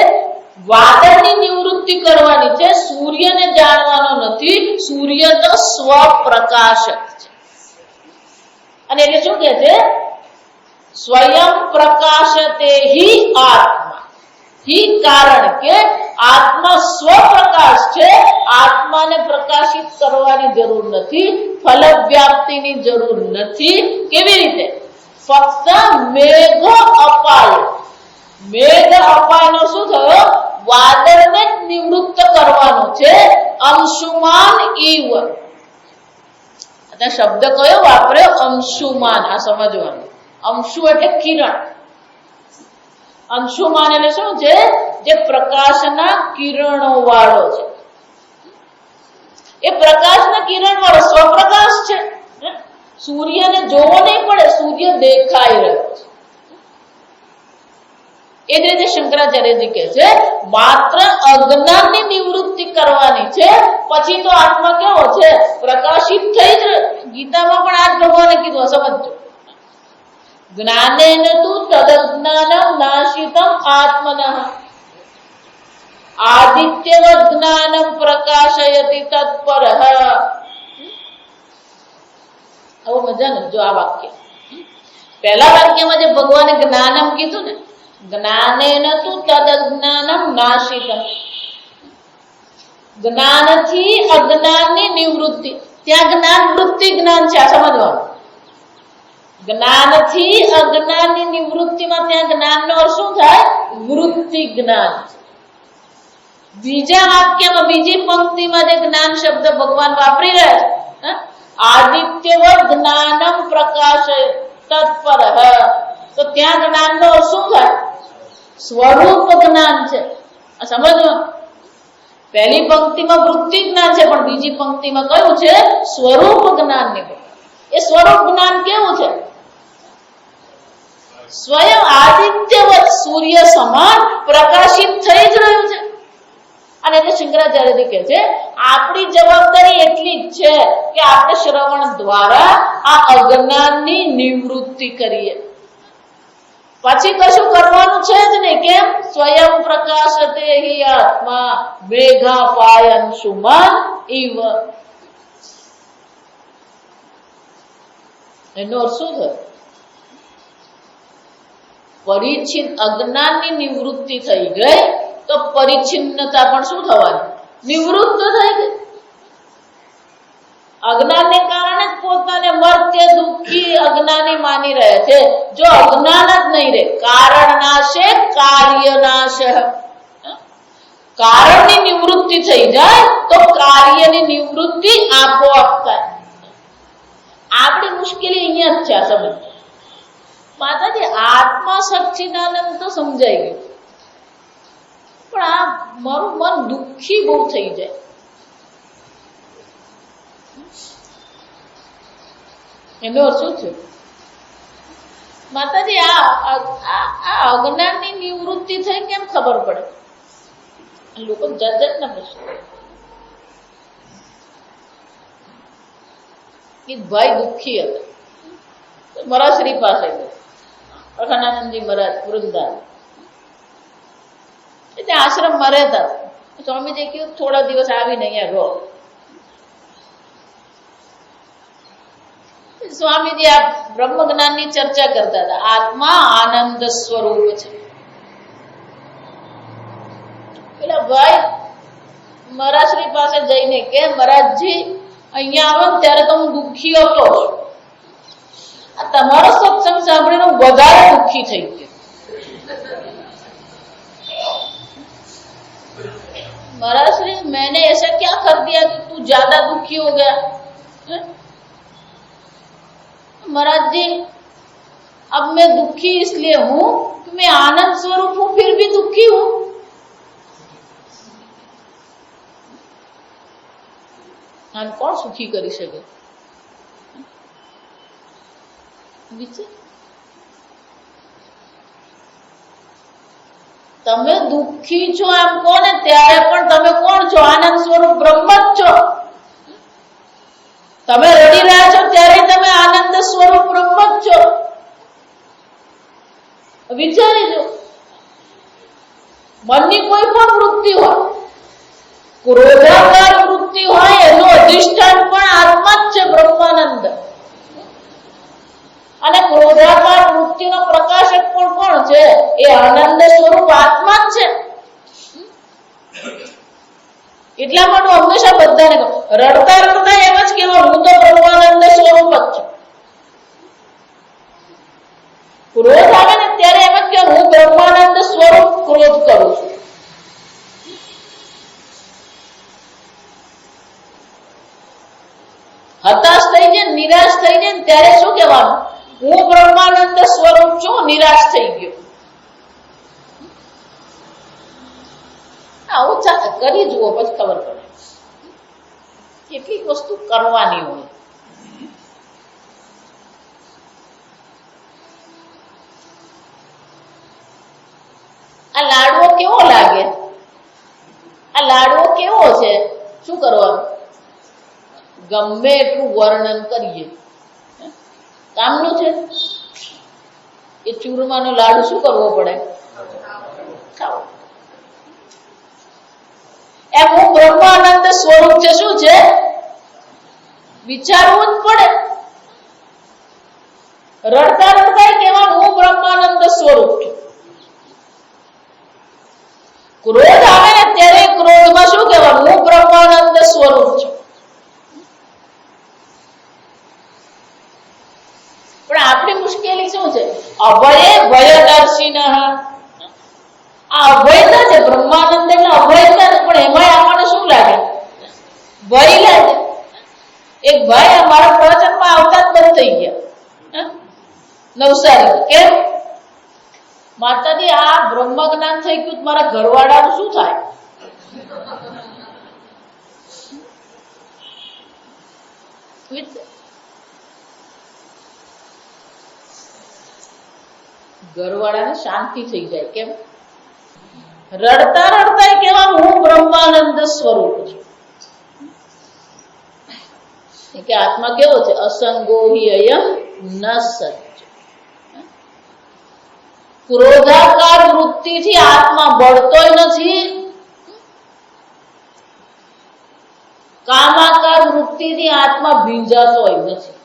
વાદળની નિવૃત્તિ કરવાની છે, સૂર્યને જાણવાનો નથી. સૂર્ય તો સ્વપ્રકાશક છે. અને એટલે શું કહે છે? સ્વયં પ્રકાશતે હિ આત્મા. હિ કારણ કે આત્મા સ્વપ્રકાશ છે. આત્માને પ્રકાશિત કરવાની જરૂર નથી, ફલ વ્યાપ્તિની જરૂર નથી. કેવી રીતે? ફક્ત મેઘ અપાય. મેઘ અપાયનો શું થયો? વાદળને જ નિવૃત્ત કરવાનું છે. અંશુમાન ઈવ. શબ્દ કયો વાપર્યો? અંશુમાન. આ સમજવાનું. અંશુ એટલે કિરણ. અંશુમાન એટલે શું છે? જે પ્રકાશના કિરણો વાળો છે. એ પ્રકાશના કિરણ વાળો સ્વપ્રકાશ છે. સૂર્યને જોવો નહીં પડે, સૂર્ય દેખાઈ રહ્યો છે. એ જ રીતે શંકરાચાર્યજી કહે છે માત્ર અજ્ઞાનની નિવૃત્તિ કરવાની છે, પછી તો આત્મા કેવો છે? પ્રકાશિત થઈ જ. ગીતામાં પણ આ જ ભગવાને કીધું, સમજજો. જ્ઞાનેન તુ તદજ્ઞાનમ નાશિતમ આત્મનઃ આદિત્યવદ જ્ઞાનમ પ્રકાશયતિ તત્પરઃ. આવો મજાનું જો આ વાક્ય. પહેલા વાક્યમાં જે ભગવાને જ્ઞાનમ કીધું ને, જ્ઞાનેન તુ તદજ્ઞાનમ નાશિતમ. જ્ઞાનથી અજ્ઞાનની નિવૃત્તિ. ત્યાં જ્ઞાન વૃત્તિ જ્ઞાન છે, આ સમજવાનું. જ્ઞાનથી અજ્ઞાનની નિવૃત્તિમાં ત્યાં જ્ઞાનનો અર્થ શું થાય? વૃત્તિ જ્ઞાન. બીજા વાક્યમાં, બીજી પંક્તિમાં જે જ્ઞાન શબ્દ ભગવાન વાપરી રહ્યા છે, આદિત્યવદ જ્ઞાનમ પ્રકાશય તત્પરઃ, તો ત્યાં જ્ઞાનનો અર્થ શું થાય? સ્વરૂપ જ્ઞાન છે. આ સમજો. પહેલી પંક્તિમાં વૃત્તિ જ્ઞાન છે, પણ બીજી પંક્તિમાં કયું છે? સ્વરૂપ જ્ઞાન નીકળે. એ સ્વરૂપ જ્ઞાન કેવું છે? સ્વયં આદિત્યવત સૂર્ય સમાન પ્રકાશિત થઈ જ રહ્યું છે. અને એટલે શંકરાચાર્યજી કહે છે આપણી જવાબદારી એટલી જ છે કે આપણે શ્રવણ દ્વારા આ અજ્ઞાનની નિવૃત્તિ કરીએ. પછી કશું કરવાનું છે જ નહીં. કેમ? સ્વયં પ્રકાશતે હિ આત્મા મેઘા પાયન સુમાન ઇવ. એનો અર્થ શું થયો? પરિચ્છિન્ન અજ્ઞાનની નિવૃત્તિ થઈ ગઈ તો પરિચ્છિન્નતા પણ શું થવાની? નિવૃત્ત થઈ ગઈ. અજ્ઞાનને કારણે જ પોતાને મર્ત્ય દુઃખી અજ્ઞાની માની રહે છે. જો અજ્ઞાન જ નહીં રહે, કારણ નાશે કાર્ય નાશ. કારણની નિવૃત્તિ થઈ જાય તો કાર્યની નિવૃત્તિ આપોઆપ થાય. આપણી મુશ્કેલી અહીંયા જ છે. આ સમજ માતાજી, આત્મા સચ્ચિદાનંદ તો સમજાઈ ગયું, પણ આ મારું મન દુઃખી બહુ થઈ જાય. એનો અર્થ શું છે? માતાજી, આ અજ્ઞાનની નિવૃત્તિ થઈ કેમ ખબર પડે? લોકો જાત જાતના પ્રશ્નો. કે ભાઈ દુઃખી હતા. મારા શ્રી પાસે ગયો, અખંડાનંદજી મહારાજ વૃંદાવન. એટલે આશ્રમમાં રહેતા. સ્વામીજી કહ્યું થોડા દિવસ આવીને અહીંયા રહો. સ્વામીજી આ બ્રહ્મ જ્ઞાનની ચર્ચા કરતા હતા. આત્મા આનંદ સ્વરૂપ છે. પેલા ભાઈ મારા શ્રી પાસે જઈને કે મહારાજજી અહીંયા આવો ને ત્યારે તો હું દુઃખી હતો. આ તમારો સત્સંગ સાંભળીને હું વધારે દુઃખી થઈ ગયો. महाराज श्री मैंने ऐसा क्या कर दिया कि तू ज्यादा दुखी हो गया? महाराज जी अब मैं दुखी इसलिए हूं कि मैं आनंद स्वरूप हूं फिर भी दुखी हूं. आने कौन सुखी करी सके? विचार તમે દુઃખી છો એમ કોને ત્યારે પણ તમે કોણ છો? આનંદ સ્વરૂપ બ્રહ્મ જ છો. તમે રડી રહ્યા છો ત્યારે તમે આનંદ સ્વરૂપ બ્રહ્મ જ છો. વિચારી જો, મનની કોઈ પણ વૃત્તિ હોય, ક્રોધાકાર વૃત્તિ હોય, એનું અધિષ્ઠાન પણ આત્મા જ છે, બ્રહ્માનંદ. અને ક્રોધાકાર વૃત્તિનો પ્રકાશક પણ કોણ છે? એ આનંદ સ્વરૂપ આત્મા જ છે. એટલા માટે હંમેશા બધાને રડતા રડતા એમ જ કહેવાય હું તો બ્રહ્માનંદ સ્વરૂપ જ છું. ક્રોધ આવે ને ત્યારે એમ જ કહેવાય હું બ્રહ્માનંદ સ્વરૂપ ક્રોધ કરું છું. હતાશ થઈ જાય, નિરાશ થઈ જાય ને ત્યારે શું કહેવાનું? હું બ્રહ્માનંદ સ્વરૂપ છું, નિરાશ થઈ ગયો. આવું કરી જુઓ પછી ખબર પડે. કેટલીક વસ્તુ કરવાની હોય. આ લાડવો કેવો લાગે? આ લાડવો કેવો છે? શું કરવાનું? ગમે એટલું વર્ણન કરીએ કામનું છે. એ ચૂરમાનો લાડુ શું કરવો પડે? ખાવો. એમ હું બ્રહ્માનંદ સ્વરૂપ છે. શું છે? વિચારવું જ પડે. રડતા રડતા કહેવાનું હું બ્રહ્માનંદ સ્વરૂપ છું. ક્રોધ આવે ને ત્યારે ક્રોધમાં શું કહેવાનું? હું બ્રહ્માનંદ સ્વરૂપ છું. પણ આપણી મુશ્કેલી શું છે? અભય ભયદર્શિન. આ અભયતા છે. બ્રહ્માનંદ એટલે અભયતા છે, પણ એમાં આપણને શું લાગે? ભય લાગે. એક ભાઈ અમારા પ્રવચનમાં આવતા જ બંધ થઈ ગયા નવસારી. કેમ? માતાજી આ બ્રહ્મ જ્ઞાન થઈ ગયું, મારા ઘરવાળાનું શું થાય? ઘરવાળાને શાંતિ થઈ જાય. કેમ? રડતા રડતા કહેવાનું હું બ્રહ્માનંદ સ્વરૂપ છું. કે આત્મા કેવો છે? અસંગો હિ અયમ ન સત્ય. ક્રોધાકાર વૃત્તિથી આત્મા બળતોય નથી, કામાકાર વૃત્તિથી આત્મા ભીંજાતોય નથી.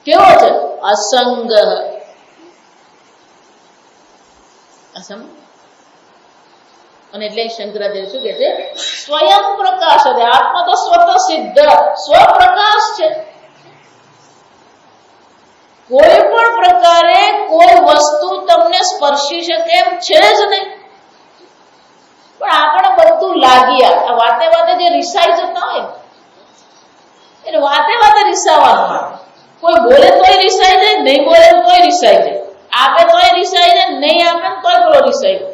કેવો છે? અસંગ. અને એટલે શંકરાચાર્ય શું કે છે? સ્વયં પ્રકાશ છે. આત્મા તો સ્વતઃ સિદ્ધ સ્વપ્રકાશ છે. કોઈ પણ પ્રકારે કોઈ વસ્તુ તમને સ્પર્શી શકે એમ છે જ નહીં. પણ આપણે બધું લાગી આ વાતે વાતે જે રિસાઈ જતા હોય એટલે વાતે વાતે રિસાવાનું. કોઈ બોલે તોય રિસાઈ જાય, નહીં બોલે તોય રિસાઈ જાય, આપે તોય રિસાઈ જાય, નહીં આપે તોય પેલો રિસાઈ જાય.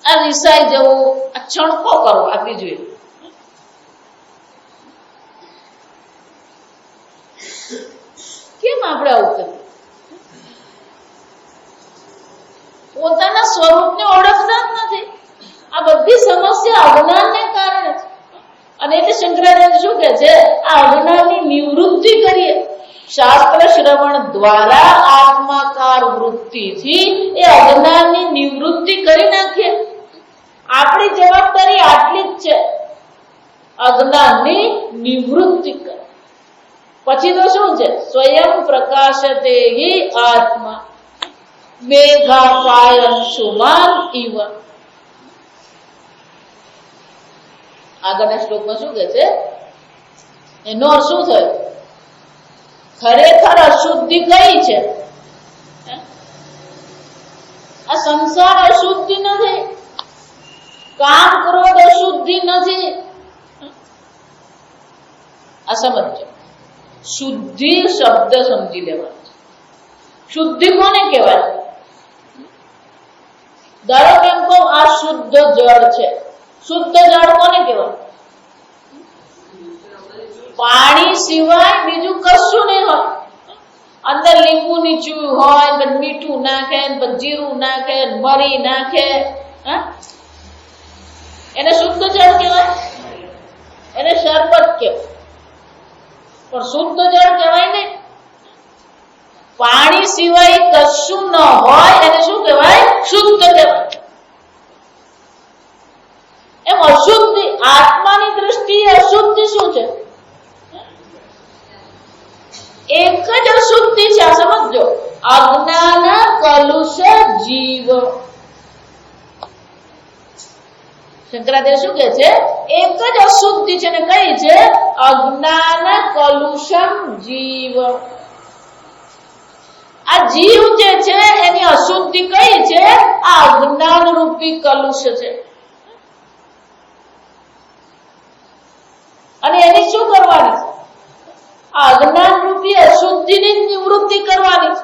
આ રિસાઈ જવું, આ છણકો કરવો, આ બીજું. કેમ આપણે આવું કરીએ? પોતાના સ્વરૂપને ઓળખતા જ નથી. આ બધી સમસ્યા અજ્ઞાનને કારણે છે. અને એટલે કે છે આ અજ્ઞાનની નિવૃત્તિ કરીએ. શાસ્ત્ર શ્રવણ દ્વારા આત્માકાર વૃત્તિથી એ અજ્ઞાનની નિવૃત્તિ કરી નાખીએ. આપણી જવાબદારી આટલી જ છે, અજ્ઞાનની નિવૃત્તિ કરે. પછી તો શું છે? સ્વયં પ્રકાશતે હિ આત્મા મેઘાપાયંશુમાન ઇવ. આગળના શ્લોકમાં શું કહે છે? એનો અર્થ શું થયો? ખરેખર અશુદ્ધિ કઈ છે? આ સંસાર અશુદ્ધિ નથી, કામ ક્રોધ અશુદ્ધિ નથી. આ સમજો. શુદ્ધિ શબ્દ સમજી લેવાનો. શુદ્ધિ કોને કહેવાય? ધારો કે એમ કહું આ શુદ્ધ જળ છે. શુદ્ધ જળ કોને કહેવાય? પાણી સિવાય બીજું કશું નહીં હોય. અંદર લીંબુ નીચું હોય, મીઠું નાખે, જીરું નાખે, મરી નાખે, એને શુદ્ધ જળ કહેવાય? એને શરબત કહેવાય. પણ શુદ્ધ જળ કહેવાય ને. પાણી સિવાય કશું ન હોય એને શું કહેવાય? શુદ્ધ કહેવાય. એમ અશુદ્ધિ આત્માની દ્રષ્ટિએ અશુદ્ધિ શું છે? એક જ અશુદ્ધિ છે. આ સમજો. અજ્ઞાન કલુષ જીવ. શંકરાચાર્ય શું કહે છે? એક જ અશુદ્ધિ છે ને કઈ છે? અજ્ઞાન કલુષમ જીવ. આ જીવ જે છે એની અશુદ્ધિ કઈ છે? આ અજ્ઞાન રૂપી કલુષ છે. અને એની શું કરવાની? આ અજ્ઞાન રૂપી અશુદ્ધિની નિવૃત્તિ કરવાની.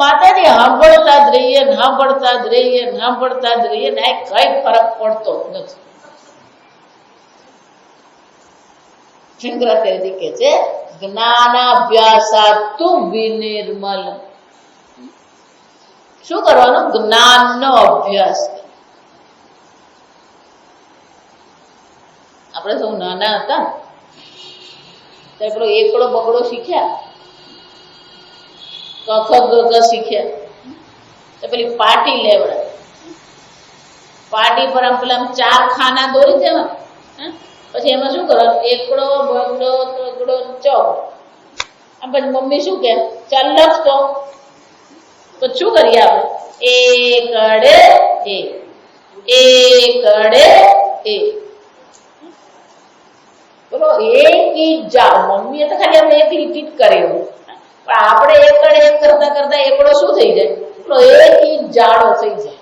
માતાજી સાંભળતા જ રહીએ, સાંભળતા જ રહીએ, સાંભળતા જ રહીએ ને કઈ ફરક પડતો નથી. શંકરાચાર્ય કહે છે જ્ઞાનાભ્યાસાતુ વિનિર્મલ. શું કરવાનું? જ્ઞાનનો અભ્યાસ. આપણે સૌ નાના હતા ત્યારે પેલો એકડો બગડો શીખ્યા, કખ ગગ શીખ્યા, તો પેલી પાટી લેવડાય. પાટી પર આમ પેલા ચાર ખાના દોરી દેવા. પછી એમાં શું કરવાનું? એકડો બગડો તગડો ચોક. આમ પછી મમ્મી શું કે ચાલ લખતો. તો શું કરીએ આપણે? એકડે એક, એકડે એક. બોલો એક ઈ જા. મમ્મીએ તો ખાલી આપણે એક લીટી જ કરી, પણ આપણે એકડે એક કરતા કરતા એકડો શું થઈ જાય? બોલો એક ઈ જાડો થઈ જાય.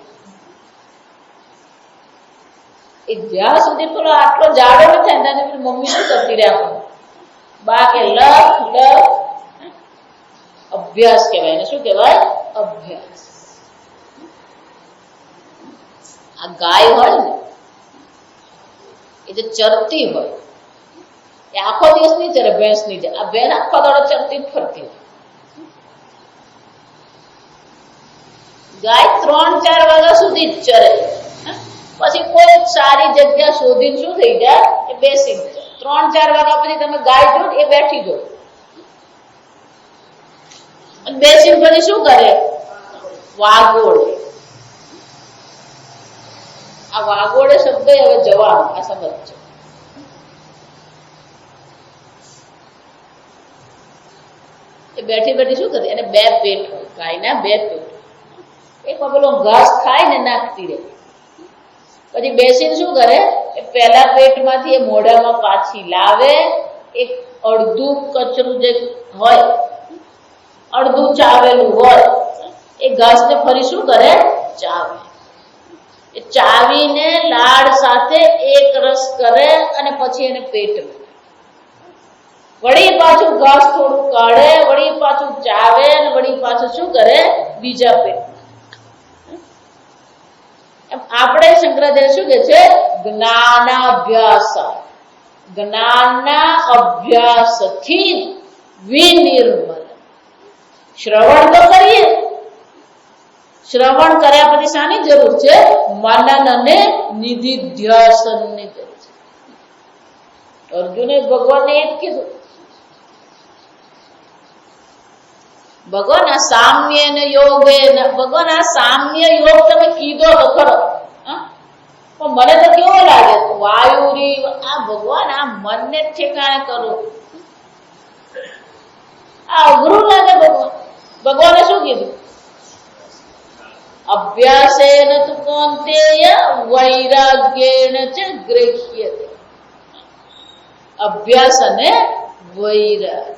એ જ્યાં સુધી પેલો આટલો જાડો ન થાય ને મમ્મી શું કરતી રહે? આપણે બા કે લખ લખ. અભ્યાસ કહેવાય એને. શું કહેવાય? અભ્યાસ. આ ગાય હોય ને એ જે ચરતી હોય એ આખો દિવસ નહીં ચરે, ભેંસ ની જાય. આ ભેંસ આખો દાડો ચરતી જ ફરતી હોય. ગાય 3-4 વાગ્યા સુધી જ ચરે. પછી કોઈ સારી જગ્યા શોધીને શું થઈ જાય? એ બેસી જાય. 3-4 વાગ્યા પછી તમે ગાય જો એ બેઠી જો. અને બેસીને પછી શું કરે? વાગોળે. આ વાગોળે શબ્દ હવે જવાનું. આ સમજ. એ બેઠી બેઠી શું કરે? એને 2 પેટ હોય. ગાયના 2 પેટ. એકમાં પેલો ઘાસ ખાય ને નાખતી રહે. પછી બેસીને શું કરે? એ પહેલા પેટમાંથી એ મોઢામાં પાછી લાવે. એક અડધું કચરું જે હોય, અડધું ચાવેલું હોય, એ ઘાસને ફરી શું કરે? ચાવે. એ ચાવીને લાડ સાથે એક રસ કરે અને પછી એને પેટમાં. વળી પાછું ઘાસ થોડું કાઢે, વળી પાછું ચાવે અને વળી પાછું શું કરે? બીજા પેટમાં. આપણે શંકરાચાર્ય શું કે છે? જ્ઞાનાભ્યાસ. જ્ઞાનના અભ્યાસથી વિનિર્મલ. શ્રવણ તો કરીએ. શ્રવણ કર્યા પછી શાની જરૂર છે? મનન અને નિધિધ્યાસનની જરૂર છે. અર્જુને ભગવાનને એ જ કીધું. ભગવાન આ સામ્ય ને યોગે, ભગવાન આ સામ્ય યોગ તમે કીધો તો ખરો, પણ મને તો કેવો લાગે વાયુરી, આ ભગવાન આ મનને ઠેકાણે કરો, આ અઘરું લાગે. ભગવાને શું કીધું? અભ્યાસેન તુ કૌંતેય વૈરાગ્યેન ચ ગૃહ્યતે. અભ્યાસ અને વૈરાગ્ય.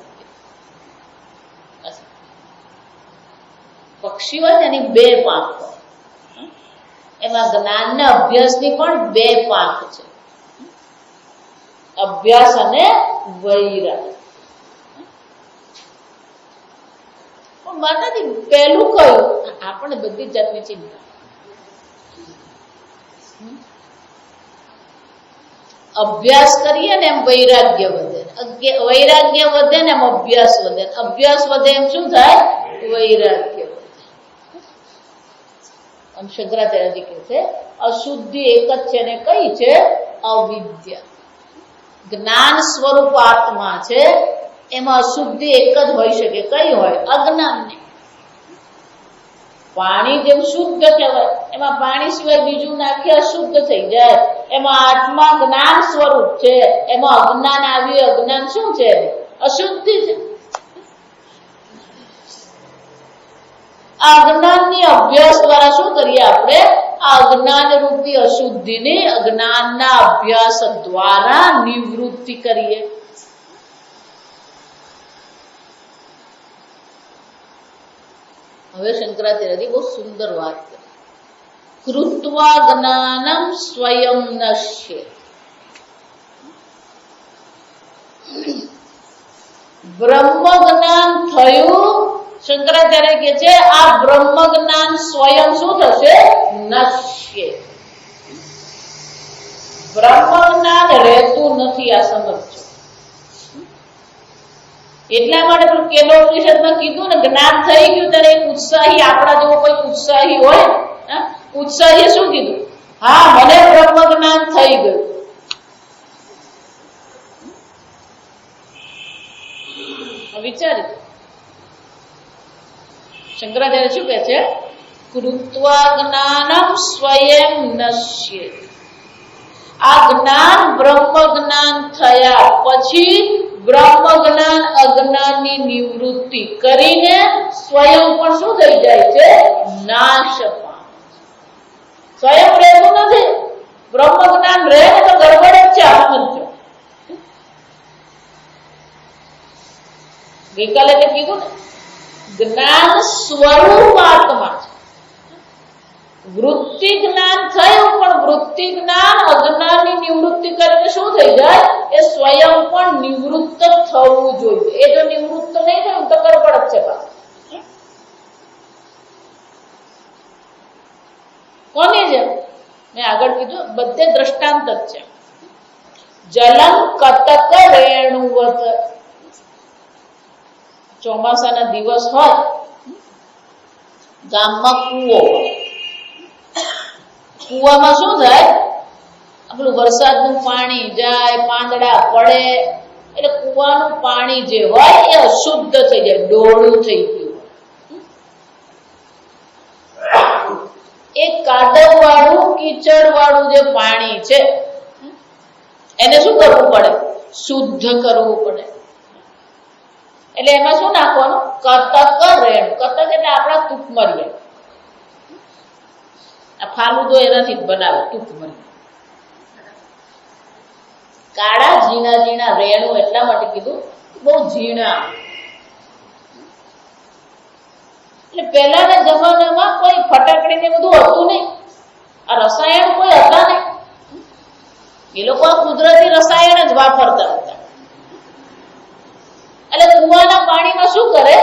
પક્ષીઓ છે એની બે પાંખ, એમાં જ્ઞાનના અભ્યાસની પણ બે પાંખ છે, અભ્યાસ અને વૈરાગ્ય. માતાજી પહેલું કયું? આપણે બધી જાતની ચિંતા. અભ્યાસ કરીએ ને એમ વૈરાગ્ય વધે, વૈરાગ્ય વધે ને એમ અભ્યાસ વધે, અભ્યાસ વધે એમ શું થાય? વૈરાગ્ય વધે. આમ શંકરાચાર્યજી કહે છે અશુદ્ધિ એક જ છે ને કઈ છે? અવિદ્યા. જ્ઞાન સ્વરૂપ આત્મા છે, એમાં અશુદ્ધિ એક જ હોઈ શકે. કઈ હોય? અજ્ઞાન ને. પાણી જેમ શુદ્ધ કહેવાય, એમાં પાણી સિવાય બીજું નાખી અશુદ્ધ થઈ જાય. એમાં આત્મા જ્ઞાન સ્વરૂપ છે, એમાં અજ્ઞાન આવ્યું. અજ્ઞાન શું છે? અશુદ્ધિ છે. આ અજ્ઞાનની અભ્યાસ દ્વારા શું કરીએ આપણે? આ અજ્ઞાન રૂપી અશુદ્ધિની અજ્ઞાનના અભ્યાસ દ્વારા નિવૃત્તિ કરીએ. હવે શંકરાચાર્યજી બહુ સુંદર વાત કરી. કૃત્વા જ્ઞાનમ સ્વયં નશ્ય. બ્રહ્મ જ્ઞાન થયું, શંકરાચાર્ય કહે છે આ બ્રહ્મ જ્ઞાન સ્વયં શું થશે? નશ્ય. બ્રહ્મ જ્ઞાન રહેતું નથી, આ સમજો. એટલા માટે પણ કેલોપનિષદમાં કીધું ને, જ્ઞાન થઈ ગયું ત્યારે એક ઉત્સાહી, આપણા જેવો કોઈ ઉત્સાહી હોય, ઉત્સાહી શું કીધું? હા, મને બ્રહ્મ જ્ઞાન થઈ ગયું. વિચારી શંકરાચાર્ય શું કહે છે? કૃત્વા જ્ઞાનમ સ્વયં નશ્ય. આ જ્ઞાન બ્રહ્મ જ્ઞાન થયા પછી બ્રહ્મ જ્ઞાન અજ્ઞાનની નિવૃત્તિ કરીને સ્વયં પણ શું થઈ જાય છે? નાશ પામે. સ્વયં રહેતું નથી. બ્રહ્મ જ્ઞાન રહે ને તો ગડબડ જ છે. સમજો. ગઈકાલે મેં કીધું ને, જ્ઞાન સ્વરૂપ આત્મા છે. વૃત્તિ જ્ઞાન થયું, પણ વૃત્તિ જ્ઞાન અજ્ઞાનની નિવૃત્તિ કરીને શું થઈ જાય? એ સ્વયં પણ નિવૃત્ત થવું જોઈએ. એ જો નિવૃત્ત નહીં થયું તો ગડબડ જ છે. કોની જેમ? મેં આગળ કીધું, બધે દ્રષ્ટાંત જ છે. જલમ કતક રેણુવત. ચોમાસાના દિવસ હોય, ગામમાં કૂવો હોય. કૂવામાં શું થાય? આપણું વરસાદનું પાણી જાય, પાંદડા પડે, એટલે કૂવાનું પાણી જે હોય એ અશુદ્ધ થઈ જાય, ડોળું થઈ ગયું. એ કાદવ વાળું, કીચડ વાળું જે પાણી છે એને શું કરવું પડે? શુદ્ધ કરવું પડે. એટલે એમાં શું નાખવાનું? કતક રેણ. કતક એટલે આપણા તુકમરિયા. આ ફાલુદો એનાથી બનાવે, તુકમરિયા. કાળા ઝીણા ઝીણા રેણું એટલા માટે કીધું, બહુ ઝીણા. એટલે પહેલાના જમાનામાં કોઈ ફટાકડી ને બધું હતું નહીં. આ રસાયણ કોઈ હતા નહીં. એ લોકો આ કુદરતી રસાયણ જ વાપરતા હતા. એટલે કુવાના પાણીમાં શું કરે?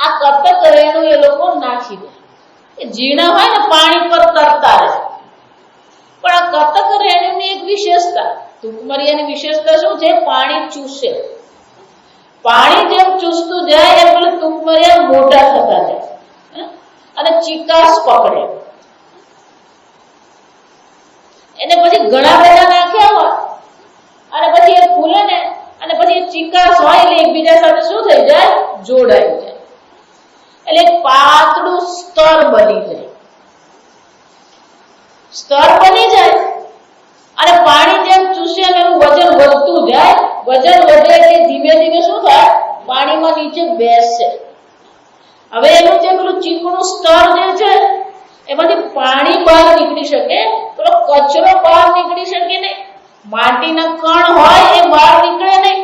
આ કતક રેણું એ લોકો નાખી દે. એ ઝીણા હોય ને પાણી પર તરતા રહે. પણ આ કતક રેણુની એક વિશેષતા, તુકમરિયાની વિશેષતા શું છે? પાણી ચૂસે. પાણી જેમ ચૂસતું જાય એમ પેલું તુકમરિયા મોટા થતા જાય અને ચિકાસ પકડે. એને પછી ઘણા બધા નાખ્યા હોય અને પછી એ ફૂલે ને ચીકાશ હોય એટલે એકબીજા સાથે શું થઈ જાય? જોડાઈ જાય. એટલે એક પાતળું સ્તર બની જાય. સ્તર બની જાય અને પાણી જેમ ચૂસે એનું વજન વધતું જાય. વજન વધે એટલે ધીમે ધીમે શું થાય? પાણીમાં નીચે બેસશે. હવે એનું જે પેલું ચીકણું સ્તર જે છે એમાંથી પાણી બહાર નીકળી શકે, પેલો કચરો બહાર નીકળી શકે નહીં, માટીના કણ હોય એ બહાર નીકળે નહીં.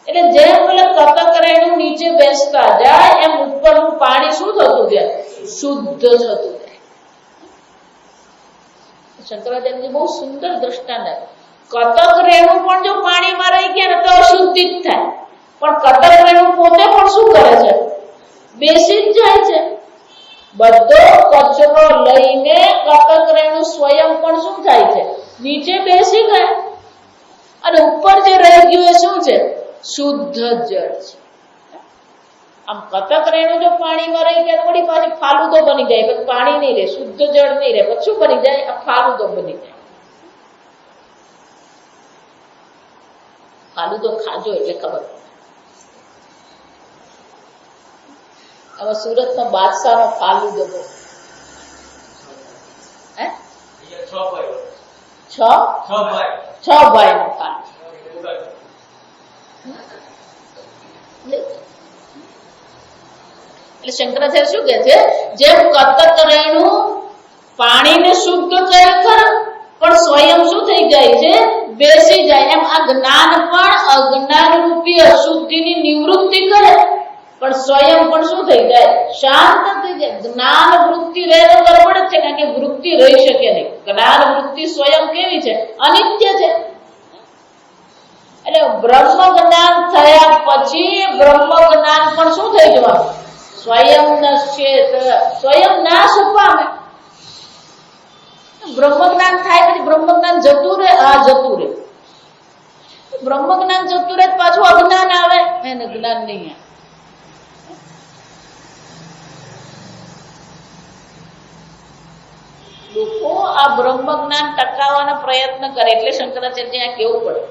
એટલે જેમ પેલા કતકરેણું નીચે બેસતા જાય એમ ઉપરનું પાણી શું થતું જાય? શુદ્ધ થતું જાય. શંકરાચાર્યજી બહુ સુંદર દ્રષ્ટાંત આપ્યું. કતકરેણું પણ જો પાણીમાં રહી ગયા ને તો અશુદ્ધિ જ થાય, પણ કતકરેણું પોતે પણ શું કરે છે? બેસી જ જાય છે. બધો કચરો લઈને કતકરેણું સ્વયં પણ શું થાય છે? નીચે બેસી ગયા અને ઉપર જે રહી ગયું એ શું છે? શુદ્ધ જળ છે. આમ કતકરેણું જો પાણીમાં રહી ગયા તો વળી પાછી ફાલુદો બની જાય. પછી પાણી નહીં રહે, શુદ્ધ જળ નહીં રહે, પછી શું બની જાય? આ ફાલુદો બની જાય. ફાલુદો ખાજો એટલે ખબર. હવે સુરતનો બાદશાહનો ફાલુદો બહુ. હે? છ ભાઈ નો ફાલુદો. એટલે શંકરાચાર્ય શું કે છે? જેમ કતકરેણું પાણીને શુદ્ધ કરે ખરા, પણ સ્વયં શું થઈ જાય છે? બેસી જાય. એમ આ જ્ઞાન પણ અજ્ઞાન રૂપી અશુદ્ધિની નિવૃત્તિ કરે, પણ સ્વયં પણ શું થઈ જાય? શાંત થઈ જાય. જ્ઞાન વૃત્તિ રહે તો બરોબર જ છે, કારણ કે વૃત્તિ રહી શકે નહીં. જ્ઞાન વૃત્તિ સ્વયં કેવી છે? અનિત્ય છે. એટલે બ્રહ્મ જ્ઞાન થયા પછી બ્રહ્મ જ્ઞાન પણ શું થઈ જવાનું? સ્વયં નશ્યેત, સ્વયં નાશ પામે. બ્રહ્મ જ્ઞાન થાય પછી બ્રહ્મ જ્ઞાન જતું રહે. આ જતું રહે. બ્રહ્મ જ્ઞાન જતું રહે પાછું અજ્ઞાન આવે, એને જ્ઞાન નહીં આવે. લોકો આ બ્રહ્મ જ્ઞાન ટકાવવાનો પ્રયત્ન કરે એટલે શંકરાચાર્ય કેવું પડે?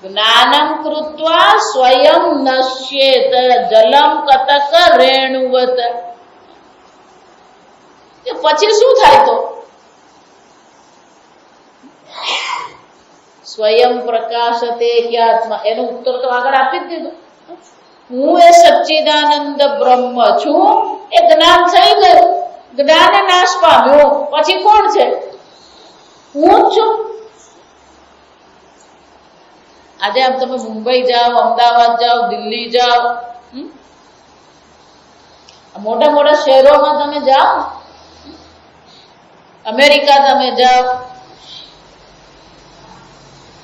જ્ઞાનમ કૃત્વા સ્વયં નશ્યેત જલમ કતક રેણુવત. પછી શું થાય? તો સ્વયં પ્રકાશતે ક્યાત્મા. એનો ઉત્તર તો આગળ આપી જ દીધો. હું એ સચ્ચિદાનંદ બ્રહ્મ છું. એ જ્ઞાન થઈ ગયું, જ્ઞાન નાશ પામ્યો. પછી કોણ છે? હું જ છું. આજે આમ તમે મુંબઈ જાઓ, અમદાવાદ જાઓ, દિલ્હી જાઓ, મોટા મોટા શહેરોમાં તમે જાઓ, અમેરિકા તમે જાઓ,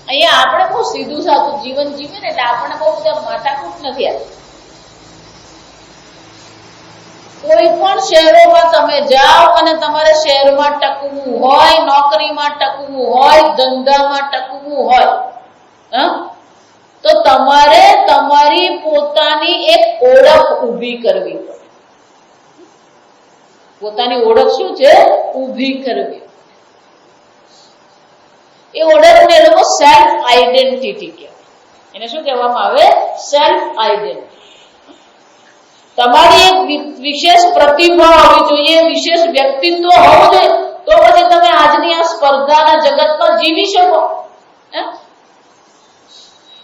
અહીંયા આપણે બહુ સીધું સાધું જીવન જીવીએ ને એટલે આપણને બહુ બધા માથાકૂટ નથી આવતી. કોઈ પણ શહેરોમાં તમે જાઓ અને તમારે શહેરમાં ટકવું હોય, નોકરીમાં ટકવું હોય, ધંધામાં ટકવું હોય, તો તમારે તમારી પોતાની એક ઓળખ ઊભી કરવી પડે. પોતાની ઓળખ શું છે? ઊભી કરવી. એ ઓળખને એ લોકો સેલ્ફ આઈડેન્ટિટી કહેવાય. એને શું કહેવામાં આવે? Self identity. તમારી એક વિશેષ પ્રતિભા હોવી જોઈએ, વિશેષ વ્યક્તિત્વ હોવું જોઈએ, તો પછી તમે આજની આ સ્પર્ધાના જગતમાં જીવી શકો.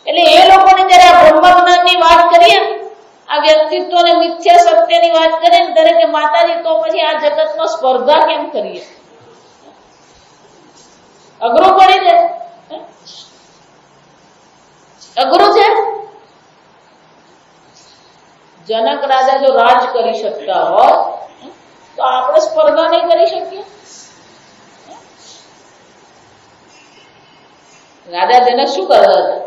એટલે એ લોકોને જયારે આ બ્રહ્મ જ્ઞાનની વાત કરીએ, આ વ્યક્તિત્વ અને મિથ્યા સત્યની વાત કરીએ ને ત્યારે કે માતાજી તો પછી આ જગતમાં સ્પર્ધા કેમ કરીએ? અઘરું પડી જાય. અઘરું છે. જનક રાજા જો રાજ કરી શકતા હોય તો આપણે સ્પર્ધા નહીં કરી શકીએ? રાજા જનક શું કરતા હતા?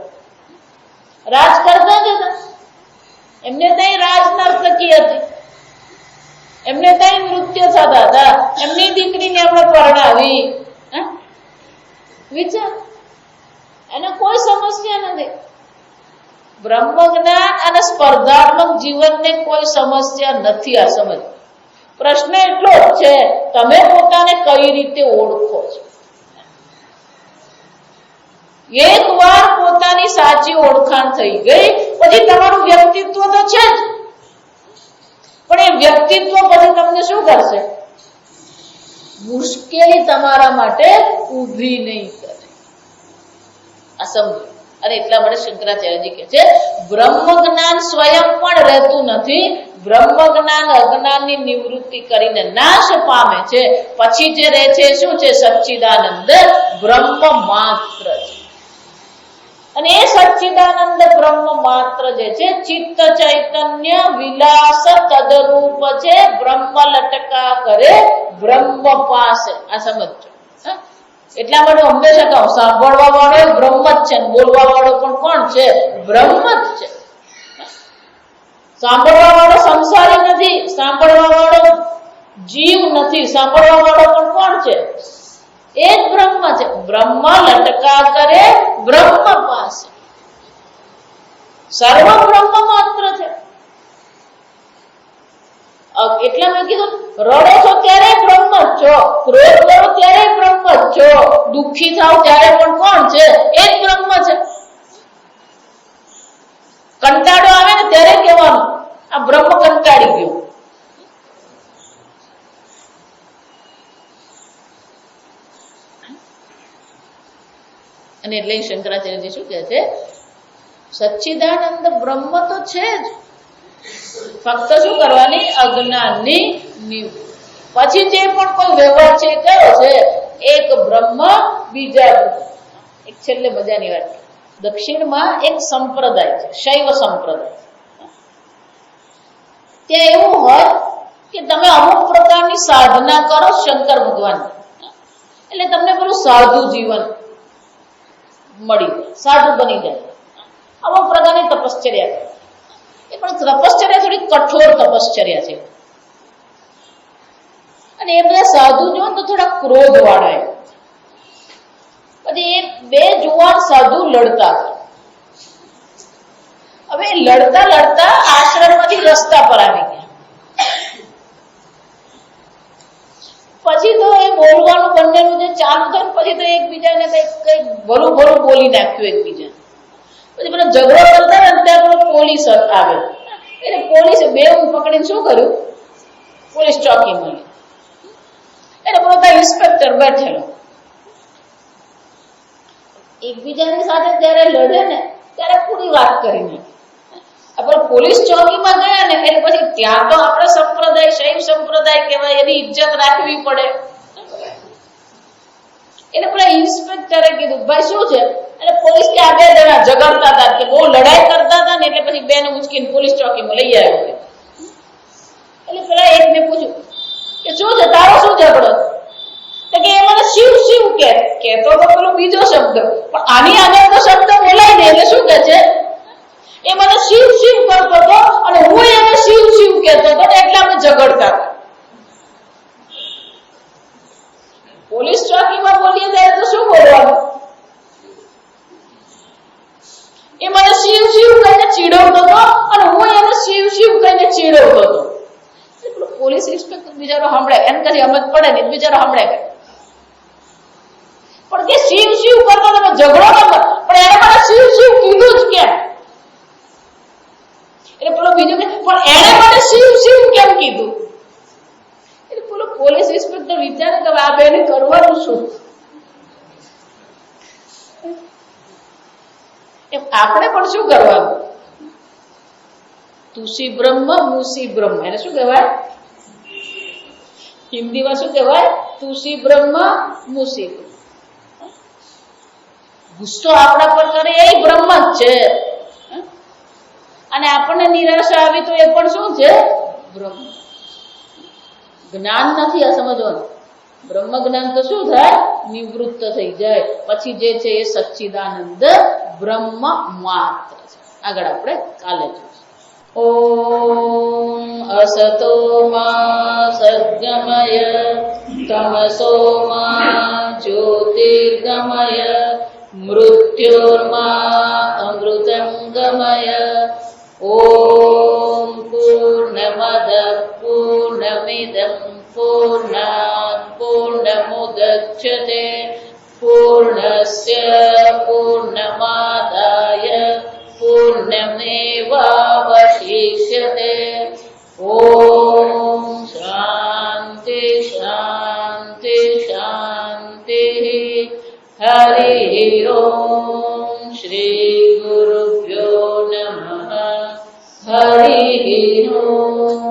રાજ કરતા જ હતા. એમને ત્યાં રાજ નર્તકી હતી, એમને ત્યાં નૃત્ય થતા હતા, એમની દીકરીને એમણે પરણાવી. વિચાર, એને કોઈ સમસ્યા નથી. બ્રહ્મ જ્ઞાન અને સ્પર્ધાત્મક જીવનને કોઈ સમસ્યા નથી. આ સમજ. પ્રશ્ન એટલો જ છે, તમે પોતાને કઈ રીતે ઓળખો છો? એક વાર પોતાની સાચી સાચી ઓળખાણ થઈ ગઈ, પછી તમારું વ્યક્તિત્વ તો છે જ, પણ એ વ્યક્તિત્વ પછી તમને શું કરશે? મુશ્કેલી તમારા માટે ઊભી નહીં કરે. આ સમજો. અને એટલા માટે શંકરાચાર્યજી કહે છે બ્રહ્મ જ્ઞાન સ્વયં પણ રહેતું નથી, બ્રહ્મ જ્ઞાન અજ્ઞાનની નિવૃત્તિ કરીને નાશ પામે છે. પછી જે રહે છે શું છે? સચ્ચિદાનંદ બ્રહ્મ માત્ર છે. અને એ સચ્ચિદાનંદ બ્રહ્મ માત્ર જે છે ચિત્ત ચૈતન્ય વિલાસ તદરૂપ છે, બ્રહ્મ લટકા કરે બ્રહ્મ પાસે. આ સમજો. એટલા માટે હંમેશા કહું, સાંભળવા વાળો બ્રહ્મ જ છે, બોલવા વાળો પણ કોણ છે? બ્રહ્મ જ છે. સાંભળવા વાળો સંસારી નથી, સાંભળવા વાળો જીવ નથી, સાંભળવા વાળો પણ કોણ છે? એ જ બ્રહ્મ છે. બ્રહ્મ લટકા કરે બ્રહ્મ પાસે. સર્વ બ્રહ્મ માત્ર છે. એટલા મેં કીધું, રડો છો ત્યારે બ્રહ્મ જ છો, ક્રોધ કરો ત્યારે બ્રહ્મ જ છો, દુઃખી થાવ ત્યારે પણ કોણ છે? એ જ બ્રહ્મ છે. કંટાળો આવે ને ત્યારે કહેવાનું આ બ્રહ્મ કંટાળી ગયો. અને એટલે શંકરાચાર્યજી શું કહે છે? સચ્ચિદાનંદ બ્રહ્મ તો છે જ, ફક્ત શું કરવાની? અજ્ઞાનની નિવૃત્તિ. પછી જે પણ કોઈ વ્યવહાર છે કયો છે? એક બ્રહ્મ બીજા બ્રહ્મ. એક છેલ્લે મજાની વાત, દક્ષિણમાં એક સંપ્રદાય છે, શૈવ સંપ્રદાય. ત્યાં એવું હોય કે તમે અમુક પ્રકારની સાધના કરો શંકર ભગવાન, એટલે તમને પેલું સાધુ જીવન મળી જાય, સાધુ બની જાય. અમુક પ્રકારની તપશ્ચર્યા કરે. એ પણ તપશ્ચર્યા થોડી કઠોર તપશ્ચર્યા છે. અને એ બધા સાધુ જો તો થોડા ક્રોધ વાળા. પછી એ બે જુવાન સાધુ લડતા હતા. હવે લડતા લડતા આશ્રમમાંથી રસ્તા પર આવી ગયા. પછી તો એ બોલવાનું બંનેનું જે ચાલુ થયું, પછી તો એકબીજાને કઈ ભરું ભરું બોલી નાખ્યું એકબીજા. પછી પેલો ઝઘડો કરતા ને ત્યાં પેલો પોલીસ આવે. એટલે પોલીસે બે પકડીને શું કર્યું? પોલીસ ચોકી મળી. એટલે પેલો ત્યાં ઇન્સ્પેક્ટર બેઠેલો. એકબીજાની સાથે જયારે લડે ને ત્યારે પૂરી વાત કરી નાખી. આપણે પોલીસ ચોકીમાં ગયા ને એટલે પછી ત્યાં તો આપણે સંપ્રદાય, શૈવ સંપ્રદાય કહેવાય, એની ઇજ્જત રાખવી પડે. એટલે પેલા ઇન્સ્પેક્ટરે કીધું, ભાઈ શું છે? એટલે પોલીસ કે આ બે જણા ઝઘડતા હતા, કે બહુ લડાઈ કરતા હતા ને એટલે પછી બેને ઉચકીને પોલીસ ચોકીમાં લઈ આવ્યો. એટલે પેલા એકને પૂછ્યું કે શું છે, તારો શું ઝઘડો? તો કે એ મને શિવ શિવ કહેતો તો પેલો બીજો શબ્દ, પણ આની આગળ તો શબ્દ બોલાય ને એટલે શું કે છે? એ મને શિવ શિવ કરતો હતો અને હું એને શિવ શિવ કહેતો હતો, એટલે અમે ઝઘડતા હતા. પોલીસ ચોકીમાં બોલીએ ત્યારે તો શું બોલવાનું? એ મને શિવ શિવ કહીને ચીડવતો હતો અને હું એને શિવ શિવ કહીને ચીડવતો હતો. પોલીસ ઇન્સ્પેક્ટર બિચારો સાંભળે, એને કઈ સમજ પડે ને, બિચારો સાંભળે. પણ કે શિવ શિવ કરતો તમે ઝઘડો નતો, પણ એને મને શિવ શિવ કીધું જ કેમ? એટલે પેલો બીજો કે પણ એને મને શિવ શિવ કેમ કીધું? એટલે પેલો પોલીસ ઇન્સ્પેક્ટર વિચારે કે આ બેને કરવાનું શું? આપણે પણ શું કરવાનું? તુસી બ્રહ્મ મુસી બ્રહ્મ, એને શું કહેવાય? હિન્દીમાં શું કહેવાય? તુસી બ્રહ્મ મુસી બ્રહ્મ. ગુસ્સો આપણા પર કરે એ બ્રહ્મ જ છે. અને આપણને નિરાશા આવી તો એ પણ શું છે? બ્રહ્મ. જ્ઞાન નથી આ સમજવાનું. બ્રહ્મ જ્ઞાન તો શું થાય? નિવૃત્ત થઈ જાય. પછી જે છે એ સચ્ચિદાનંદ બ્રહ્મ માત્ર છે. આગળ આપણે કાલે જોઈશું. ઓમ અસતો મા સદ્ગમય તમસો મા જ્યોતિર્ગમય મૃત્યોર્મા અમૃતં ગમય. ઓમ પૂર્ણમદ પૂર્ણમિદં પૂર્ણાત પૂર્ણમુદચ્યતે પૂર્ણસ્ય પૂર્ણમાદાય पुण्यमेवावशिष्यते। ॐ शान्ति शान्ति शान्तिः। हरिः ॐ श्रीगुरुभ्यो नमः। हरिः ॐ।